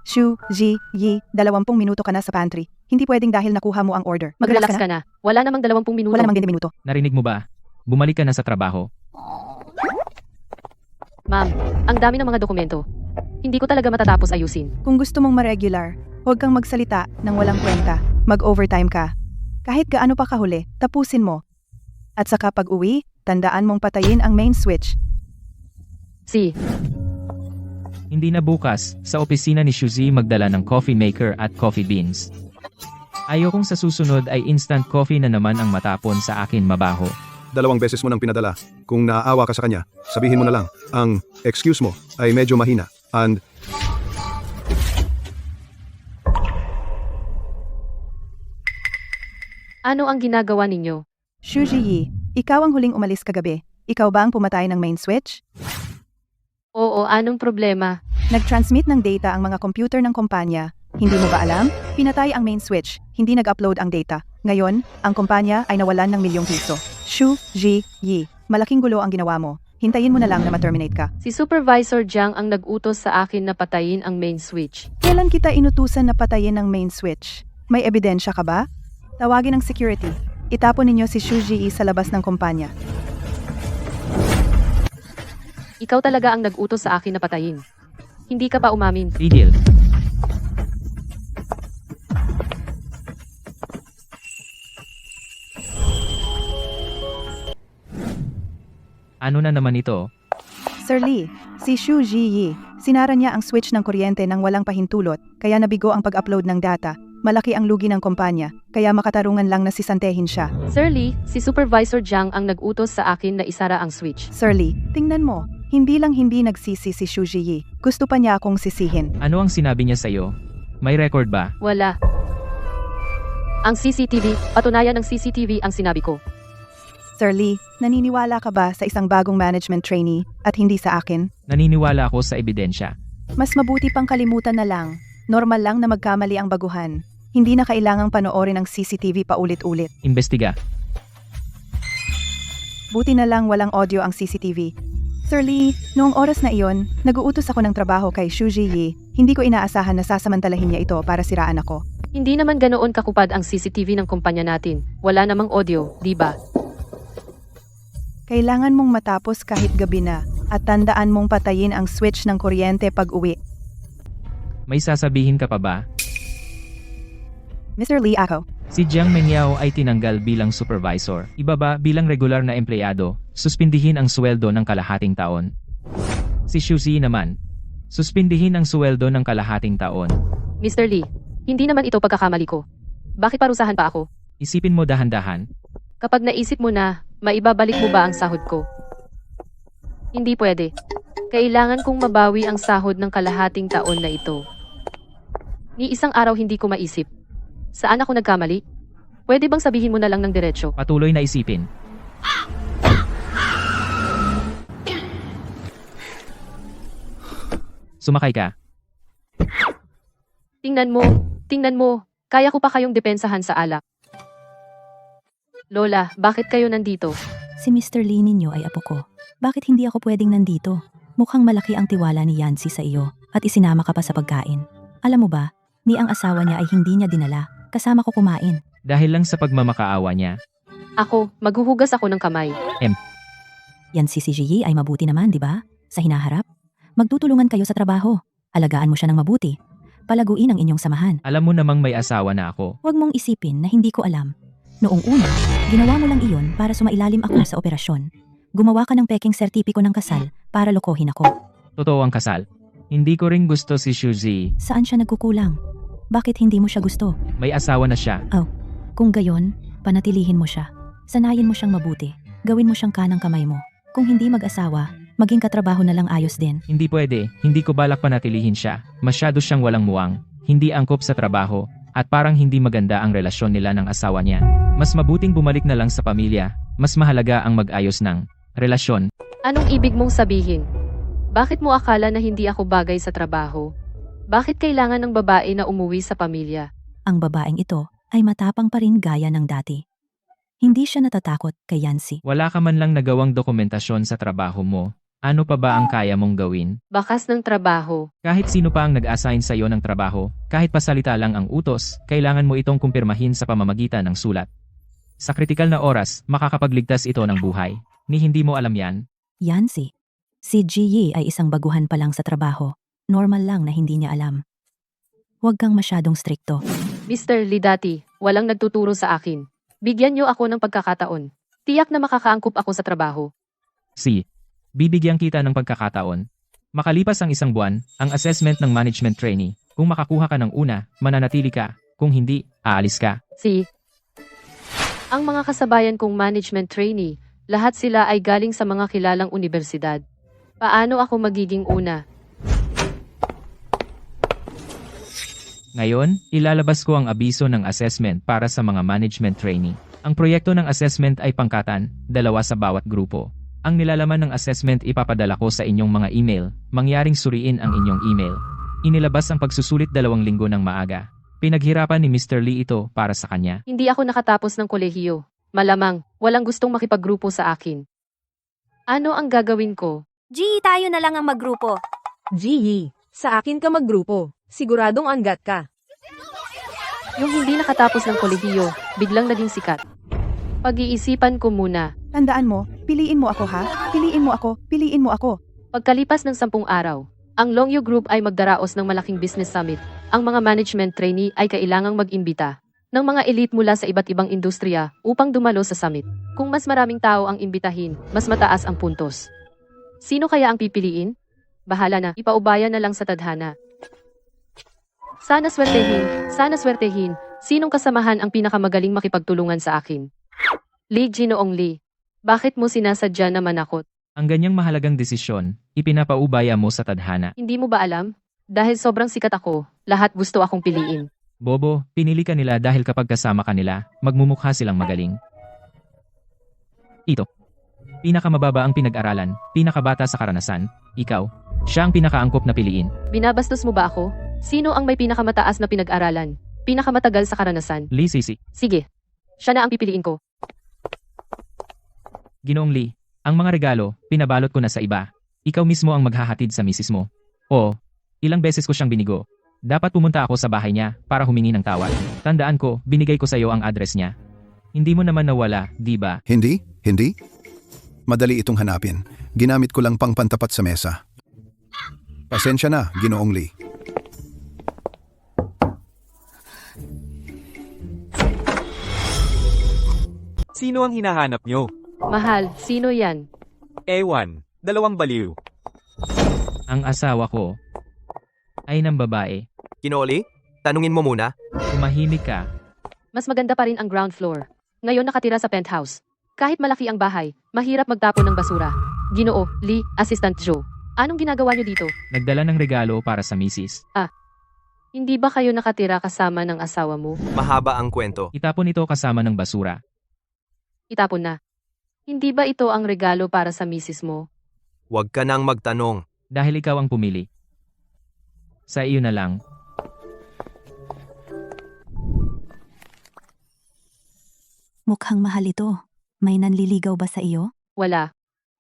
Shu, Ji, Yi, 20 minuto ka na sa pantry. Hindi pwedeng dahil nakuha mo ang order. Mag-relax ka na. Wala namang 20 minuto. Wala namang 20 minuto. Narinig mo ba? Bumalik ka na sa trabaho. Ma'am, ang dami ng mga dokumento. Hindi ko talaga matatapos ayusin. Kung gusto mong ma-regular, huwag kang magsalita ng walang kwenta. Mag-overtime ka. Kahit gaano pa kahuli, tapusin mo. At saka pag-uwi, tandaan mong patayin ang main switch. Hindi na bukas, sa opisina ni Shuzi magdala ng coffee maker at coffee beans. Ayokong sa susunod ay instant coffee na naman ang matapon sa akin mabaho. 2 beses mo nang pinadala. Kung naaawa ka sa kanya, sabihin mo na lang, ang excuse mo ay medyo mahina. And Ano ang ginagawa ninyo? Shu Ji Yi, ikaw ang huling umalis kagabi. ikaw ba ang pumatay ng main switch? Oo, anong problema? Nag-transmit ng data ang mga computer ng kumpanya. Hindi mo ba alam? Pinatay ang main switch, hindi nag-upload ang data. Ngayon, ang kumpanya ay nawalan ng milyong piso. Shu Ji Yi, malaking gulo ang ginawa mo. Hintayin mo na lang na ma-terminate ka. Si Supervisor Jiang ang nag-utos sa akin na patayin ang main switch. Kailan kita inutusan na patayin ang main switch? May ebidensya ka ba? Tawagin ang security. Itapon ninyo si Shu Ji Yi sa labas ng kumpanya. Ikaw talaga ang nag-utos sa akin na patayin. Hindi ka pa umamin. Tigil. Ano na naman ito? Sir Lee, si Shu Ji Yi, sinara niya ang switch ng kuryente nang walang pahintulot, kaya nabigo ang pag-upload ng data. Malaki ang lugi ng kumpanya, kaya makatarungan lang na sisantehin siya. Sir Lee, si Supervisor Jiang ang nag-utos sa akin na isara ang switch. Sir Lee, tingnan mo, hindi nagsisi si Shu Ji Yi. Gusto pa niya akong sisihin. Ano ang sinabi niya sa'yo? May record ba? Wala. Ang CCTV, patunayan ng CCTV ang sinabi ko. Sir Lee, naniniwala ka ba sa isang bagong management trainee at hindi sa akin? Naniniwala ako sa ebidensya. Mas mabuti pang kalimutan na lang. Normal lang na magkamali ang baguhan. Hindi na kailangang panoorin ang CCTV paulit-ulit. Imbestiga. Buti na lang walang audio ang CCTV. Sir Lee, noong oras na iyon, nag-uutos ako ng trabaho kay Shu Ji Yi. Hindi ko inaasahan na sasamantalahin niya ito para siraan ako. Hindi naman ganoon kakupad ang CCTV ng kumpanya natin. Wala namang audio, di ba? Kailangan mong matapos kahit gabi na at tandaan mong patayin ang switch ng kuryente pag uwi. May sasabihin ka pa ba? Mr. Lee, ako. Si Jiang Mengyao ay tinanggal bilang supervisor. Ibaba bilang regular na empleyado, suspindihin ang sweldo ng kalahating taon. Si Shu Zi naman, suspindihin ang sweldo ng kalahating taon. Mr. Lee, hindi naman ito pagkakamali ko. Bakit parusahan pa ako? Isipin mo dahan-dahan. Kapag naisip mo na, maibabalik mo ba ang sahod ko? Hindi pwede. Kailangan kong mabawi ang sahod ng kalahating taon na ito. Ni isang araw hindi ko maisip. Saan ako nagkamali? Pwede bang sabihin mo na lang ng diretsyo? Patuloy na isipin. Sumakay ka. Tingnan mo, kaya ko pa kayong depensahan sa alak. Lola, bakit kayo nandito? Si Mr. Lee ninyo ay apo ko. Bakit hindi ako pwedeng nandito? Mukhang malaki ang tiwala ni Yancy sa iyo at isinama ka pa sa pagkain. Alam mo ba, ni ang asawa niya ay hindi niya dinala. Kasama ko kumain. Dahil lang sa pagmamakaawa niya. Ako, maghuhugas ako ng kamay. Yan si Ji ay mabuti naman, di ba? Sa hinaharap. Magtutulungan kayo sa trabaho. Alagaan mo siya ng mabuti. Palaguin ang inyong samahan. Alam mo namang may asawa na ako. Huwag mong isipin na hindi ko alam. Noong una, ginawa mo lang iyon para sumailalim ako sa operasyon. Gumawa ka ng peking sertipiko ng kasal para lokohin ako. Totoo ang kasal. Hindi ko ring gusto si Shu Zi. Saan siya nagkukulang? Bakit hindi mo siya gusto? May asawa na siya. Kung gayon, panatilihin mo siya. Sanayin mo siyang mabuti. Gawin mo siyang kanang kamay mo. Kung hindi mag-asawa, maging katrabaho na lang ayos din. Hindi pwede. Hindi ko balak panatilihin siya. Masyado siyang walang muwang. Hindi angkop sa trabaho. At parang hindi maganda ang relasyon nila ng asawa niya. Mas mabuting bumalik na lang sa pamilya. Mas mahalaga ang mag-ayos ng relasyon. Anong ibig mong sabihin? Bakit mo akala na hindi ako bagay sa trabaho? Bakit kailangan ng babae na umuwi sa pamilya? Ang babaeng ito ay matapang pa rin gaya ng dati. Hindi siya natatakot kay Yancy. Wala ka man lang nagawang dokumentasyon sa trabaho mo. Ano pa ba ang kaya mong gawin? Bakas ng trabaho. Kahit sino pa ang nag-assign sa iyo ng trabaho, kahit pasalita lang ang utos, kailangan mo itong kumpirmahin sa pamamagitan ng sulat. Sa kritikal na oras, makakapagligtas ito ng buhay. Ni hindi mo alam yan? Yancy, si Ji Yi ay isang baguhan pa lang sa trabaho. Normal lang na hindi niya alam. Huwag kang masyadong strikto. Mr. Lidati, walang nagtuturo sa akin. Bigyan niyo ako ng pagkakataon. Tiyak na makakaangkop ako sa trabaho. Bibigyan kita ng pagkakataon. Makalipas ang isang buwan, ang assessment ng management trainee. Kung makakuha ka ng una, mananatili ka. Kung hindi, aalis ka. Ang mga kasabayan kong management trainee, lahat sila ay galing sa mga kilalang universidad. Paano ako magiging una? Ngayon, ilalabas ko ang abiso ng assessment para sa mga management trainee. Ang proyekto ng assessment ay pangkatan, 2 sa bawat grupo. Ang nilalaman ng assessment ipapadala ko sa inyong mga email, mangyaring suriin ang inyong email. Inilabas ang pagsusulit 2 linggo ng maaga. Pinaghirapan ni Mr. Lee ito para sa kanya. Hindi ako nakatapos ng kolehiyo. Malamang, walang gustong makipaggrupo sa akin. Ano ang gagawin ko? G, tayo na lang ang maggrupo. Gee, sa akin ka maggrupo. Siguradong anggat ka. Yung hindi nakatapos ng kolehiyo, biglang naging sikat. Pag-iisipan ko muna. Tandaan mo, piliin mo ako ha? Piliin mo ako, piliin mo ako. Pagkalipas ng 10 araw, ang Longyu Group ay magdaraos ng malaking business summit. Ang mga management trainee ay kailangang mag-imbita ng mga elite mula sa iba't ibang industriya upang dumalo sa summit. Kung mas maraming tao ang imbitahin, mas mataas ang puntos. Sino kaya ang pipiliin? Bahala na, ipaubaya na lang sa tadhana. Sana swertehin, sinong kasamahan ang pinakamagaling makipagtulungan sa akin? Lee Ginoong Lee, bakit mo sinasadya na manakot? Ang ganyang mahalagang desisyon, ipinapaubaya mo sa tadhana. Hindi mo ba alam? Dahil sobrang sikat ako, lahat gusto akong piliin. Bobo, pinili ka nila dahil kapag kasama ka nila, magmumukha silang magaling. Ito. Pinakamababa ang pinag-aralan, pinakabata sa karanasan, ikaw. Siya ang pinakaangkop na piliin. Binabastos mo ba ako? Sino ang may pinakamataas na pinag-aralan? Pinakamatagal sa karanasan? Lee Sisi. Sige, siya na ang pipiliin ko. Ginoong Lee, ang mga regalo, pinabalot ko na sa iba. Ikaw mismo ang maghahatid sa misis mo. Oo, ilang beses ko siyang binigo. Dapat pumunta ako sa bahay niya para humingi ng tawad. Tandaan ko, binigay ko sa iyo ang address niya. Hindi mo naman nawala, di ba? Hindi? Hindi? Madali itong hanapin. Ginamit ko lang pang pantapat sa mesa. Pasensya na, Ginoong Lee. Sino ang hinahanap nyo? Mahal, sino yan? Ewan, 2 baliw. Ang asawa ko ay ng babae. Ginoli, tanungin mo muna. Tumahimik ka. Mas maganda pa rin ang ground floor. Ngayon nakatira sa penthouse. Kahit malaki ang bahay, mahirap magtapon ng basura. Ginoo, Lee, Assistant Joe. Anong ginagawa niyo dito? Nagdala ng regalo para sa misis. Hindi ba kayo nakatira kasama ng asawa mo? Mahaba ang kwento. Itapon ito kasama ng basura. Itapon na. Hindi ba ito ang regalo para sa misis mo? Huwag ka nang magtanong. Dahil ikaw ang pumili. Sa iyo na lang. Mukhang mahal ito. May nanliligaw ba sa iyo? Wala.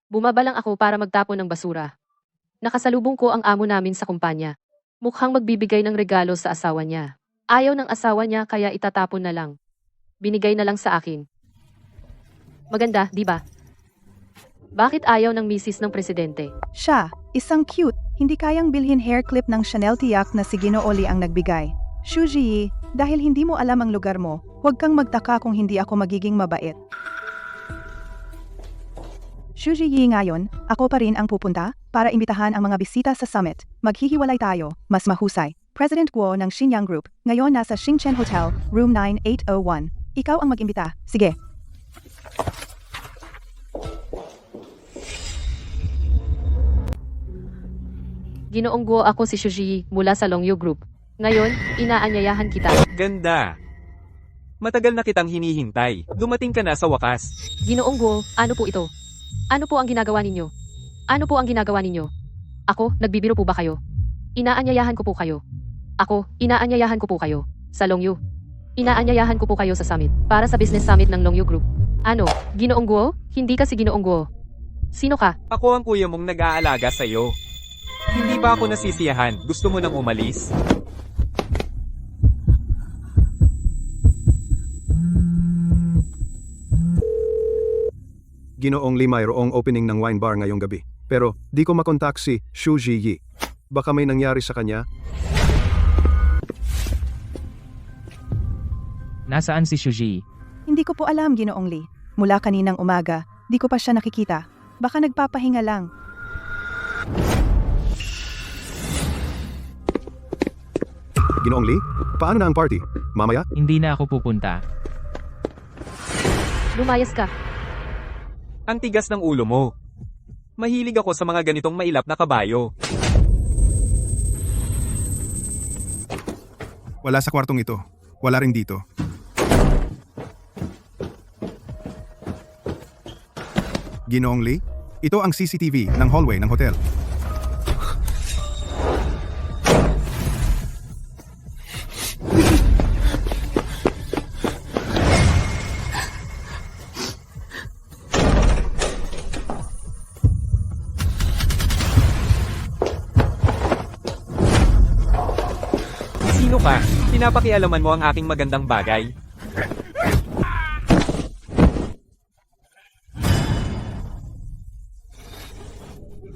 Bumaba lang ako para magtapon ng basura. Nakasalubong ko ang amo namin sa kumpanya. Mukhang magbibigay ng regalo sa asawa niya. Ayaw ng asawa niya kaya itatapon na lang. Binigay na lang sa akin. Maganda, di ba? Bakit ayaw ng misis ng presidente? Siya, isang cute, hindi kayang bilhin hair clip ng Chanel tiyak na si Ginoo Lee ang nagbigay. Shuji, dahil hindi mo alam ang lugar mo, huwag kang magtaka kung hindi ako magiging mabait. Shuji ngayon, ako pa rin ang pupunta para imbitahan ang mga bisita sa summit. Maghihiwalay tayo, mas mahusay. President Guo ng Xinyang Group, ngayon nasa Xingchen Hotel, room 9801. Ikaw ang mag-imbita. Sige. Ginoong Guo, ako si Shuji mula sa Longyu Group. Ngayon, inaanyayahan kita. Ganda. Matagal na kitang hinihintay. Dumating ka na sa wakas. Ginoong Guo, ano po ito? Ano po ang ginagawa ninyo? Ano po ang ginagawa ninyo? Ako, nagbibiro po ba kayo? Inaanyayahan ko po kayo. Ako, inaanyayahan ko po kayo. Sa Longyu. Inaanyayahan ko po kayo sa summit. Para sa business summit ng Longyu Group. Ano, Ginoong Guo? Hindi ka si Ginoong Guo. Sino ka? Ako ang kuya mong nag-aalaga sa'yo. Hindi ba ako nasisiyahan? Gusto mo nang umalis? Ginoong Lee, mayroong opening ng wine bar ngayong gabi. Pero di ko makontak si Shu Ji. Baka may nangyari sa kanya? Nasaan si Shuji? Hindi ko po alam, Ginoong Lee. Mula kaninang umaga, di ko pa siya nakikita. Baka nagpapahinga lang. Ginoong Lee, paano na ang party? Mamaya? Hindi na ako pupunta. Lumayas ka. Ang tigas ng ulo mo. Mahilig ako sa mga ganitong mailap na kabayo. Wala sa kwartong ito. Wala rin dito. Ginoong Lee, Ito ang CCTV ng hallway ng hotel. Sino ka? Pinapakialaman mo ang aking magandang bagay.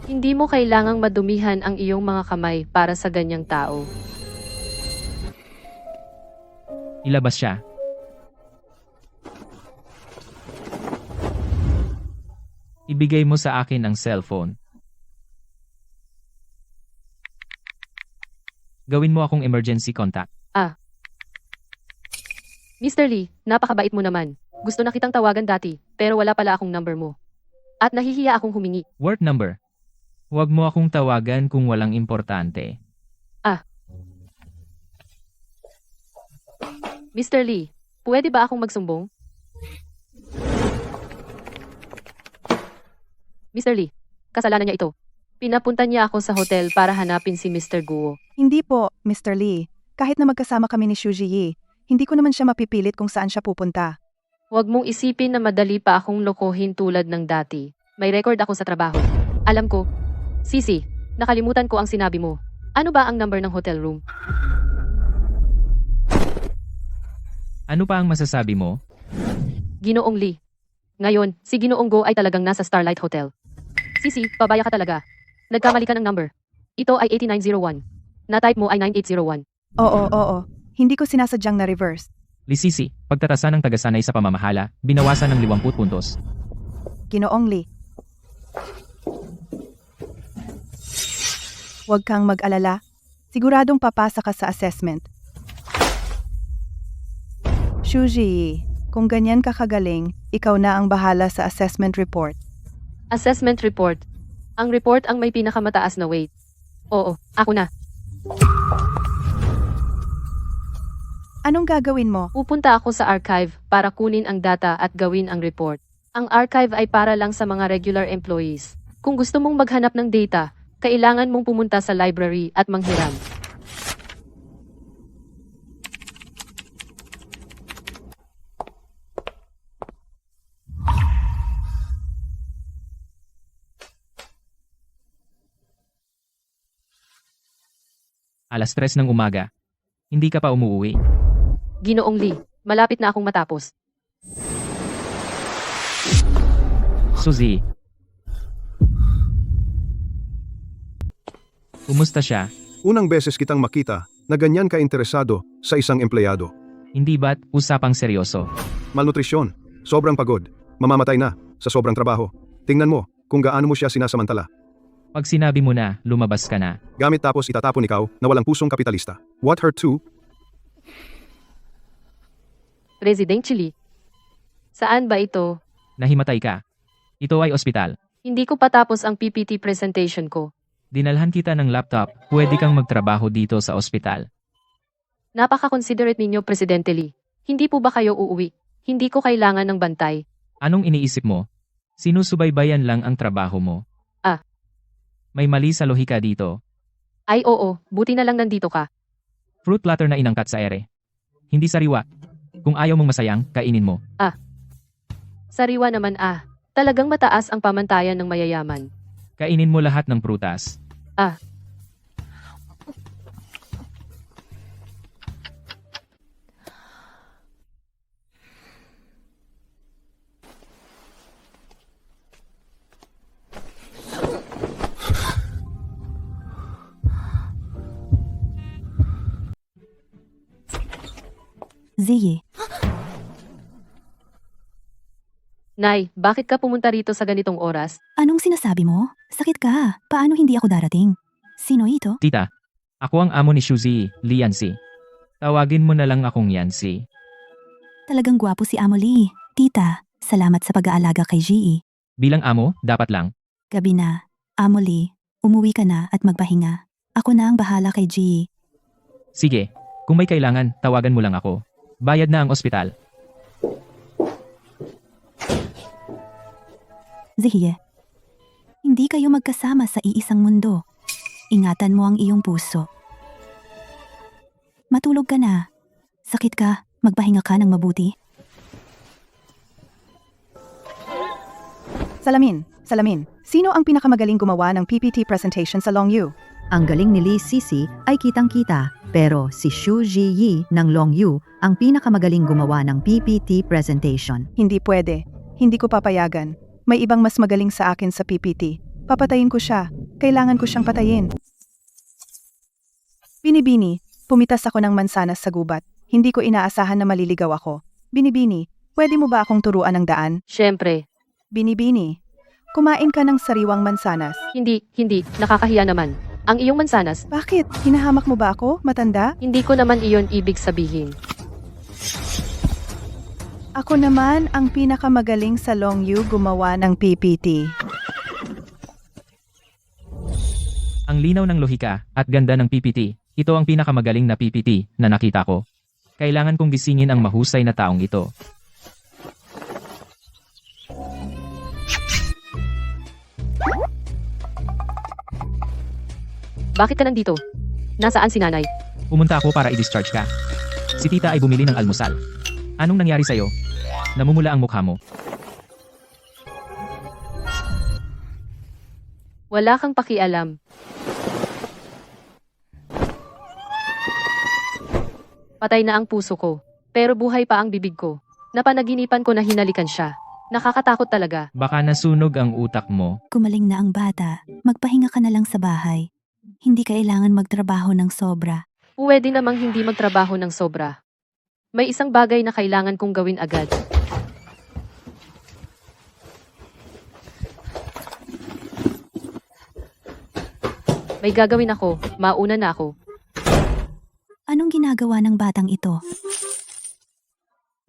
Hindi mo kailangang madumihan ang iyong mga kamay para sa ganyang tao. Ilabas siya. Ibigay mo sa akin ang cellphone. Gawin mo akong emergency contact. Mr. Lee, napakabait mo naman. Gusto na kitang tawagan dati, pero wala pala akong number mo. At nahihiya akong humingi. Work number. Huwag mo akong tawagan kung walang importante. Mr. Lee, pwede ba akong magsumbong? Mr. Lee, kasalanan niya ito. Pinapunta niya ako sa hotel para hanapin si Mr. Guo. Hindi po, Mr. Lee. Kahit na magkasama kami ni Shu Ji, hindi ko naman siya mapipilit kung saan siya pupunta. Huwag mong isipin na madali pa akong lokohin tulad ng dati. May record ako sa trabaho. Alam ko. Sisi, nakalimutan ko ang sinabi mo. Ano ba ang number ng hotel room? Ano pa ang masasabi mo? Ginoong Lee. Ngayon, si Ginoong Go ay talagang nasa Starlight Hotel. Sisi, pabaya ka talaga. Nagkamali ka ng number. Ito ay 8901. Na-type mo ay 9801. Oo. Hindi ko sinasadyang na-reverse. Lisisi, pagtatasa ng tagasanay sa pamamahala, binawasan ng 50 puntos. Ginoong Lee. Huwag kang mag-alala. Siguradong papasa ka sa assessment. Shuji, kung ganyan ka kagaling, ikaw na ang bahala sa assessment report. Assessment report. Ang report ang may pinakamataas na weight. Oo, ako na. Anong gagawin mo? Pupunta ako sa archive para kunin ang data at gawin ang report. Ang archive ay para lang sa mga regular employees. Kung gusto mong maghanap ng data, kailangan mong pumunta sa library at manghiram. Alas 3 ng umaga. Hindi ka pa umuwi. Ginoong Lee, malapit na akong matapos. Suzy. Kumusta siya? Unang beses kitang makita na ganyan ka interesado sa isang empleyado. Hindi ba't usapang seryoso? Malnutrisyon, sobrang pagod, mamamatay na sa sobrang trabaho. Tingnan mo kung gaano mo siya sinasamantala. Pag sinabi mo na, lumabas ka na. Gamit tapos itatapon ikaw na walang pusong kapitalista. What hurt to? Residentially. Saan ba ito? Nahimatay ka. Ito ay ospital. Hindi ko patapos ang PPT presentation ko. Dinalhan kita ng laptop, pwede kang magtrabaho dito sa ospital. Napaka-considerate ninyo, Presidente Lee. Hindi po ba kayo uuwi? Hindi ko kailangan ng bantay. Anong iniisip mo? Sinusubaybayan lang ang trabaho mo. May mali sa lohika dito. Ay oo, buti na lang nandito ka. Fruit platter na inangkat sa ere. Hindi sariwa. Kung ayaw mong masayang, kainin mo. Sariwa naman Talagang mataas ang pamantayan ng mayayaman. Kainin mo lahat ng prutas. Ziyi, Nay, bakit ka pumunta rito sa ganitong oras? anong sinasabi mo? Sakit ka. Paano hindi ako darating? Sino ito? Tita, ako ang amo ni Shuzi, Lee Yancy. Tawagin mo na lang akong Yancy. Talagang gwapo si Amo Lee. Tita, salamat sa pag-aalaga kay Ji. Bilang amo, dapat lang. Gabi na. Amo Lee, umuwi ka na at magpahinga. Ako na ang bahala kay Ji. Sige, kung may kailangan, tawagan mo lang ako. Bayad na ang ospital. Zihiye. Hindi kayo magkasama sa iisang mundo. Ingatan mo ang iyong puso. Matulog ka na. Sakit ka, magpahinga ka ng mabuti. Salamin. Sino ang pinakamagaling gumawa ng PPT presentation sa Longyu? Ang galing ni Lee Sisi ay kitang-kita, pero si Xu Ziyi ng Longyu ang pinakamagaling gumawa ng PPT presentation. Hindi pwede. Hindi ko papayagan. May ibang mas magaling sa akin sa PPT. Papatayin ko siya. Kailangan ko siyang patayin. Binibini, pumitas ako ng mansanas sa gubat. Hindi ko inaasahan na maliligaw ako. Binibini, pwede mo ba akong turuan ng daan? Siyempre. Binibini, kumain ka ng sariwang mansanas. Hindi. Nakakahiya naman. Ang iyong mansanas, Bakit? Hinahamak mo ba ako, matanda? hindi ko naman iyon ibig sabihin. Ako naman ang pinakamagaling sa Longyu gumawa ng PPT. Ang linaw ng lohika at ganda ng PPT, ito ang pinakamagaling na PPT na nakita ko. Kailangan kong gisingin ang mahusay na taong ito. Bakit ka nandito? Nasaan si nanay? Pumunta ako para i-discharge ka. Si tita ay bumili ng almusal. Anong nangyari sa'yo? Namumula ang mukha mo. Wala kang pakialam. Patay na ang puso ko. Pero buhay pa ang bibig ko. Napanaginipan ko na hinalikan siya. Nakakatakot talaga. Baka nasunog ang utak mo. Gumaling na ang bata. Magpahinga ka na lang sa bahay. Hindi kailangan magtrabaho ng sobra. Pwede namang hindi magtrabaho ng sobra. May isang bagay na kailangan kong gawin agad. May gagawin ako. Mauna na ako. Anong ginagawa ng batang ito?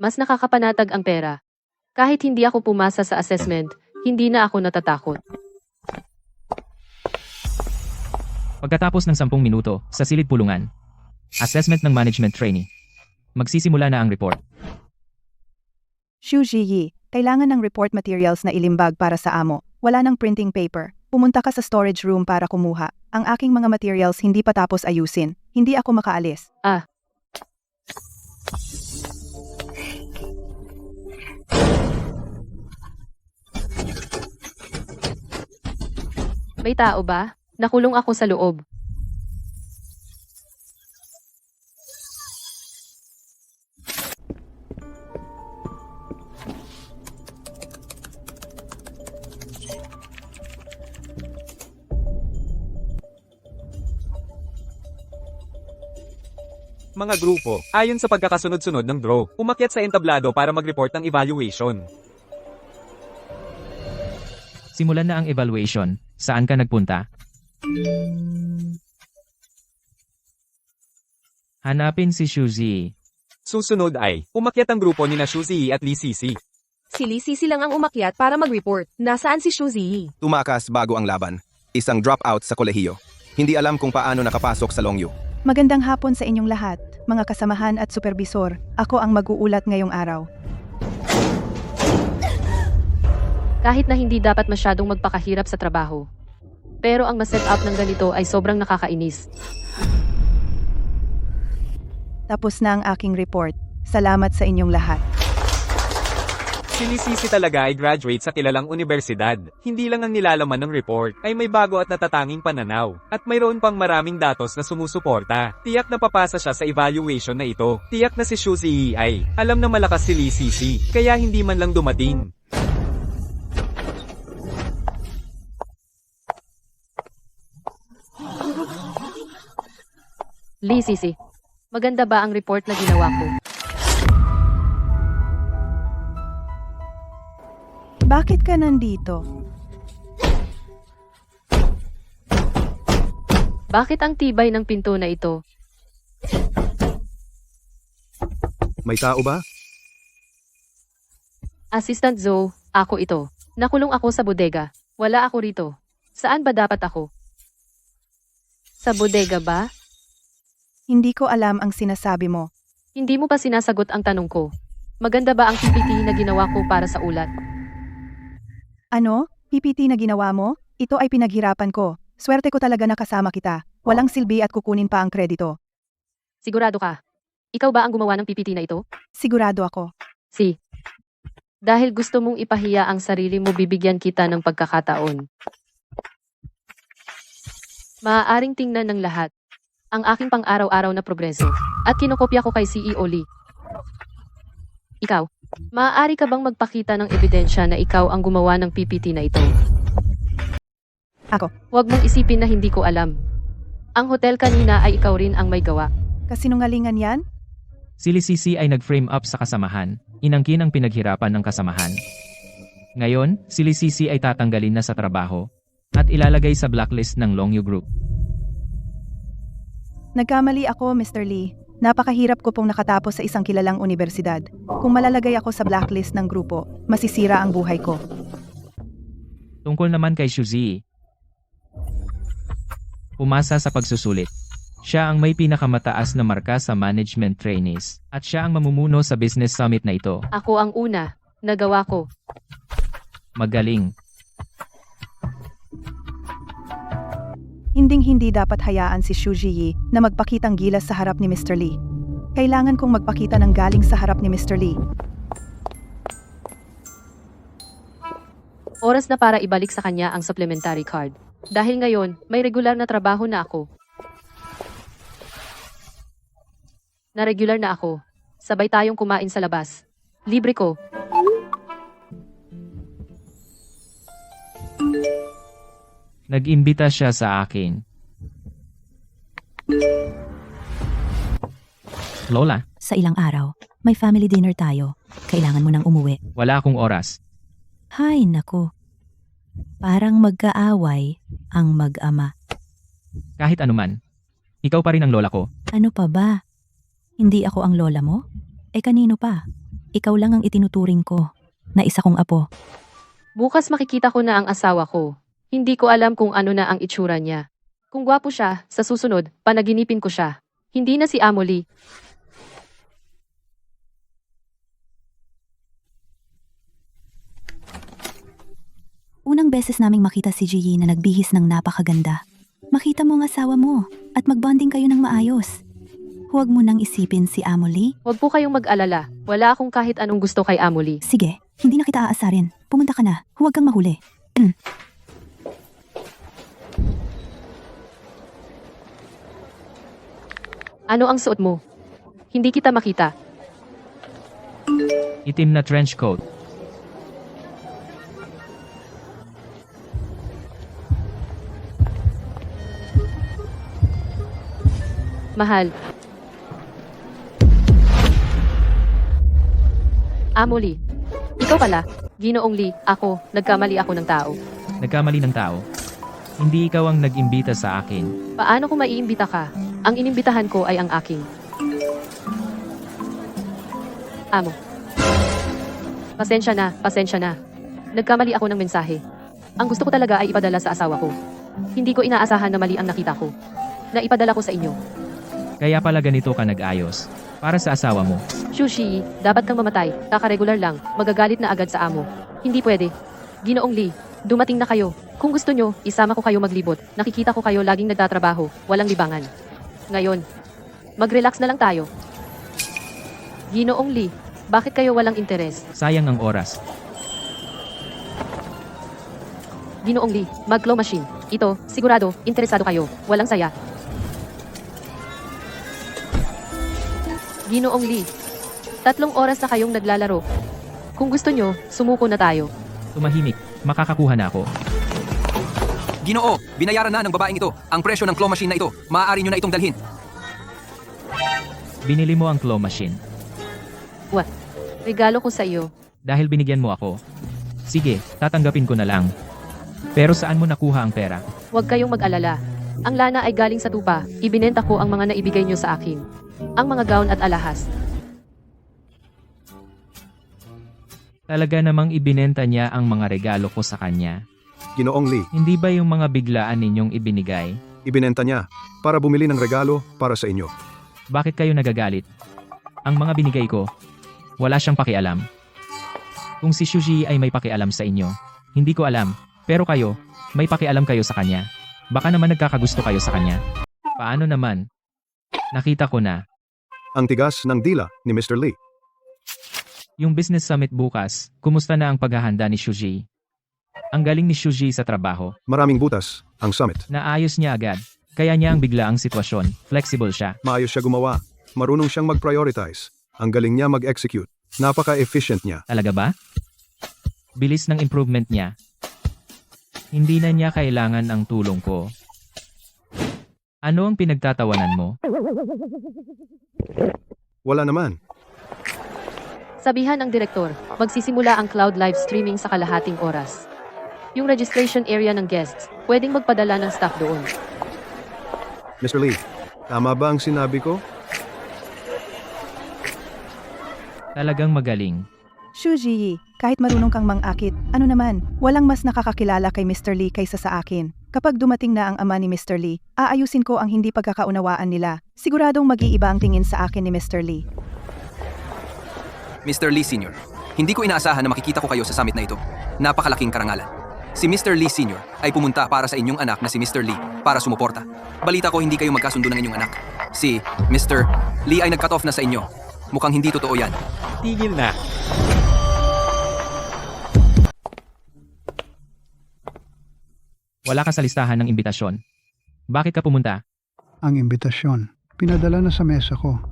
Mas nakakapanatag ang pera. Kahit hindi ako pumasa sa assessment, hindi na ako natatakot. Pagkatapos ng 10 minuto, sa silid pulungan. Assessment ng management trainee. Magsisimula na ang report. Xu Ziyi, kailangan ng report materials na ilimbag para sa amo. Wala ng printing paper. Pumunta ka sa storage room para kumuha. Ang aking mga materials hindi pa tapos ayusin. Hindi ako makaalis. May tao ba? Nakulong ako sa loob. Mga grupo, ayon sa pagkakasunod-sunod ng draw, umakyat sa entablado para mag-report ng evaluation. Simulan na ang evaluation. Saan ka nagpunta? Hanapin si Shuzi. Susunod ay, umakyat ang grupo ni na Shuzi at Lee Sisi. Si Lee Sisi lang ang umakyat para mag-report. Nasaan si Xu Ziyi? Tumakas bago ang laban. Isang dropout sa kolehiyo. Hindi alam kung paano nakapasok sa Longyu. Magandang hapon sa inyong lahat, mga kasamahan at supervisor. Ako ang mag-uulat ngayong araw. Kahit na hindi dapat masyadong magpakahirap sa trabaho. Pero ang ma-set up ng ganito ay sobrang nakakainis. Tapos na ang aking report. Salamat sa inyong lahat. Si Lee Sisi talaga ay graduate sa kilalang universidad. Hindi lang ang nilalaman ng report, ay may bago at natatanging pananaw. At mayroon pang maraming datos na sumusuporta. Tiyak na papasa siya sa evaluation na ito. Tiyak na si Xu Ziyi ay alam na malakas si Lee Sisi, kaya hindi man lang dumating. Lee Sisi, maganda ba ang report na ginawa ko? Bakit ka nandito? Bakit ang tibay ng pinto na ito? May tao ba? Assistant Zoe, ako ito. Nakulong ako sa bodega. Wala ako rito. Saan ba dapat ako? Sa bodega ba? Hindi ko alam ang sinasabi mo. Hindi mo pa sinasagot ang tanong ko. Maganda ba ang PPT na ginawa ko para sa ulat? Ano? PPT na ginawa mo? Ito ay pinaghirapan ko. Swerte ko talaga na kasama kita. Walang silbi at kukunin pa ang kredito. Sigurado ka? Ikaw ba ang gumawa ng PPT na ito? Sigurado ako. Si. Dahil gusto mong ipahiya ang sarili mo, bibigyan kita ng pagkakataon. Maaaring tingnan ng lahat ang aking pang-araw-araw na progreso at kinokopya ko kay CEO Lee. Ikaw, maaari ka bang magpakita ng ebidensya na ikaw ang gumawa ng PPT na ito? Ako. Huwag mong isipin na hindi ko alam. Ang hotel kanina ay ikaw rin ang may gawa. Kasinungalingan yan? Si Sisi ay nag-frame up sa kasamahan, inangkin ang pinaghirapan ng kasamahan. Ngayon, si Sisi ay tatanggalin na sa trabaho at ilalagay sa blacklist ng Longyu Group. Nagkamali ako, Mr. Lee. Napakahirap ko pong nakatapos sa isang kilalang universidad. Kung malalagay ako sa blacklist ng grupo, masisira ang buhay ko. Tungkol naman kay Shuzi, umasa sa pagsusulit. Siya ang may pinakamataas na marka sa management trainees at siya ang mamumuno sa business summit na ito. Ako ang una. Nagawa ko. Magaling. Hinding-hindi dapat hayaan si Xu Ziyi na magpakitang gilas sa harap ni Mr. Lee. Kailangan kong magpakita ng galing sa harap ni Mr. Lee. Oras na para ibalik sa kanya ang supplementary card. Dahil ngayon, may regular na trabaho na ako. Na-regular na ako. Sabay tayong kumain sa labas. Libre ko. Nag-imbita siya sa akin. Lola, Sa ilang araw, may family dinner tayo. Kailangan mo nang umuwi. wala akong oras. Hay nako. Parang magkaaway ang mag-ama. Kahit anuman. Ikaw pa rin ang lola ko. Ano pa ba? Hindi ako ang lola mo? Eh kanino pa? Ikaw lang ang itinuturing ko na isa kong apo. Bukas makikita ko na ang asawa ko. Hindi ko alam kung ano na ang itsura niya. Kung gwapo siya, sa susunod, panaginipin ko siya. Hindi na si Amoli. Unang beses naming makita si Ji na nagbihis ng napakaganda. Makita mo ang asawa mo at magbonding kayo ng maayos. Huwag mo nang isipin si Amoli. Huwag po kayong mag-alala. Wala akong kahit anong gusto kay Amoli. Sige, hindi na kita aasarin. Pumunta ka na. Huwag kang mahuli. Ano ang suot mo? Hindi kita makita. Itim na trench coat. Mahal. Amoli. Ikaw pala. Ginoong Lee, ako, nagkamali ako ng tao. Nagkamali ng tao. Hindi ikaw ang nag-imbita sa akin. Paano kung maiimbita ka? Ang inimbitahan ko ay ang aking amo. Pasensya na. Nagkamali ako ng mensahe. Ang gusto ko talaga ay ipadala sa asawa ko. Hindi ko inaasahan na mali ang nakita ko. Naipadala ko sa inyo. Kaya pala ganito ka nag-ayos. Para sa asawa mo. Shushi, dapat kang mamatay. Kaka-regular lang, magagalit na agad sa amo. Hindi pwede. Ginoong Lee, dumating na kayo. Kung gusto nyo, isama ko kayo maglibot. Nakikita ko kayo laging nagtatrabaho, walang libangan. Ngayon, mag-relax na lang tayo. Ginoong Lee, bakit kayo walang interes? Sayang ang oras. Ginoong Lee, mag-claw machine. Ito, sigurado, interesado kayo. Walang saya. Ginoong Lee, 3 oras na kayong naglalaro. Kung gusto nyo, sumuko na tayo. Tumahimik. Makakakuha na ako. Ginoo, binayaran na ng babaeng ito ang presyo ng claw machine na ito. Maaari nyo na itong dalhin. Binili mo ang claw machine. What? Regalo ko sa iyo. Dahil binigyan mo ako. Sige, tatanggapin ko na lang. Pero saan mo nakuha ang pera? Huwag kayong mag-alala. Ang lana ay galing sa tupa. Ibinenta ko ang mga naibigay nyo sa akin. Ang mga gown at alahas. Talaga namang ibinenta niya ang mga regalo ko sa kanya. Ginoong Lee, Hindi ba yung mga biglaan ninyong ibinigay? ibinenta niya para bumili ng regalo para sa inyo. Bakit kayo nagagalit? Ang mga binigay ko, wala siyang pakialam. Kung si Shuji ay may pakialam sa inyo, hindi ko alam. Pero kayo, May pakialam kayo sa kanya. Baka naman nagkakagusto kayo sa kanya. Paano naman? Nakita ko na. Ang tigas ng dila ni Mr. Lee. Yung business summit bukas, kumusta na ang paghahanda ni Shuji? Ang galing ni Shuji sa trabaho. Maraming butas ang summit. Naayos niya agad. Kaya niya ang biglaang sitwasyon. Flexible siya. Maayos siya gumawa. Marunong siyang mag-prioritize. Ang galing niya mag-execute. Napaka-efficient niya. Talaga ba? Bilis ng improvement niya. Hindi na niya kailangan ang tulong ko. Ano ang pinagtatawanan mo? Wala naman. Sabihan ng direktor, magsisimula ang cloud live streaming sa kalahating oras. Yung registration area ng guests, pwedeng magpadala ng staff doon. Mr. Lee, tama ba ang sinabi ko? Talagang magaling. Shu Ji, kahit marunong kang mang-akit, ano naman, walang mas nakakakilala kay Mr. Lee kaysa sa akin. Kapag dumating na ang ama ni Mr. Lee, aayusin ko ang hindi pagkakaunawaan nila. Siguradong mag-iiba ang tingin sa akin ni Mr. Lee. Mr. Lee Sr., hindi ko inaasahan na makikita ko kayo sa summit na ito. Napakalaking karangalan. Si Mr. Lee Sr. ay pumunta para sa inyong anak na si Mr. Lee para sumuporta. Balita ko hindi kayo magkasundo ng inyong anak. Si Mr. Lee ay nag-cut off na sa inyo. Mukhang hindi totoo yan. Tigil na. Wala ka sa listahan ng imbitasyon. Bakit ka pumunta? Ang imbitasyon, pinadala na sa mesa ko.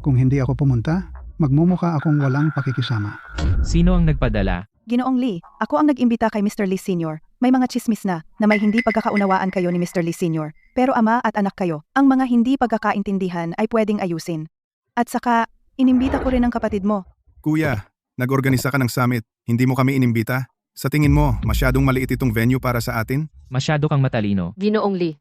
Kung hindi ako pumunta, magmumukha akong walang pakikisama. Sino ang nagpadala? Ginoong Lee, ako ang nag-imbita kay Mr. Lee Sr. May mga chismis na may hindi pagkakaunawaan kayo ni Mr. Lee Sr. Pero ama at anak kayo, ang mga hindi pagkakaintindihan ay pwedeng ayusin. At saka, inimbita ko rin ang kapatid mo. Kuya, nag-organisa ka ng summit. Hindi mo kami inimbita? Sa tingin mo, masyadong maliit itong venue para sa atin? Masyado kang matalino. Ginoong Lee,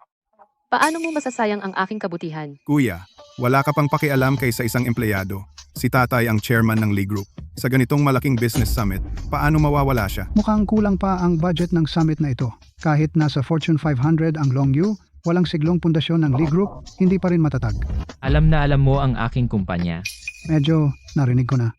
paano mo masasayang ang aking kabutihan? Kuya, wala ka pang pakialam kaysa isang empleyado. Si tatay ang chairman ng Lee Group. Sa ganitong malaking business summit, paano mawawala siya? Mukhang kulang pa ang budget ng summit na ito. Kahit nasa Fortune 500 ang Longyu, walang siglong pundasyon ng Lee Group, hindi pa rin matatag. Alam na alam mo ang aking kumpanya. Medyo narinig ko na.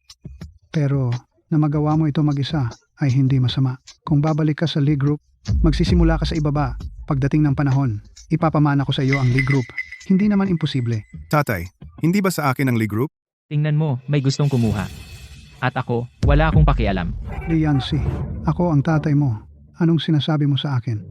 Pero na magawa mo ito mag-isa ay hindi masama. Kung babalik ka sa Lee Group, magsisimula ka sa ibaba. Pagdating ng panahon, ipapamana ko sa iyo ang Lee Group. Hindi naman imposible. Tatay, hindi ba sa akin ang Lee Group? Tingnan mo, may gustong kumuha. At ako, wala akong pakialam. Li Yancy, ako ang tatay mo. Anong sinasabi mo sa akin?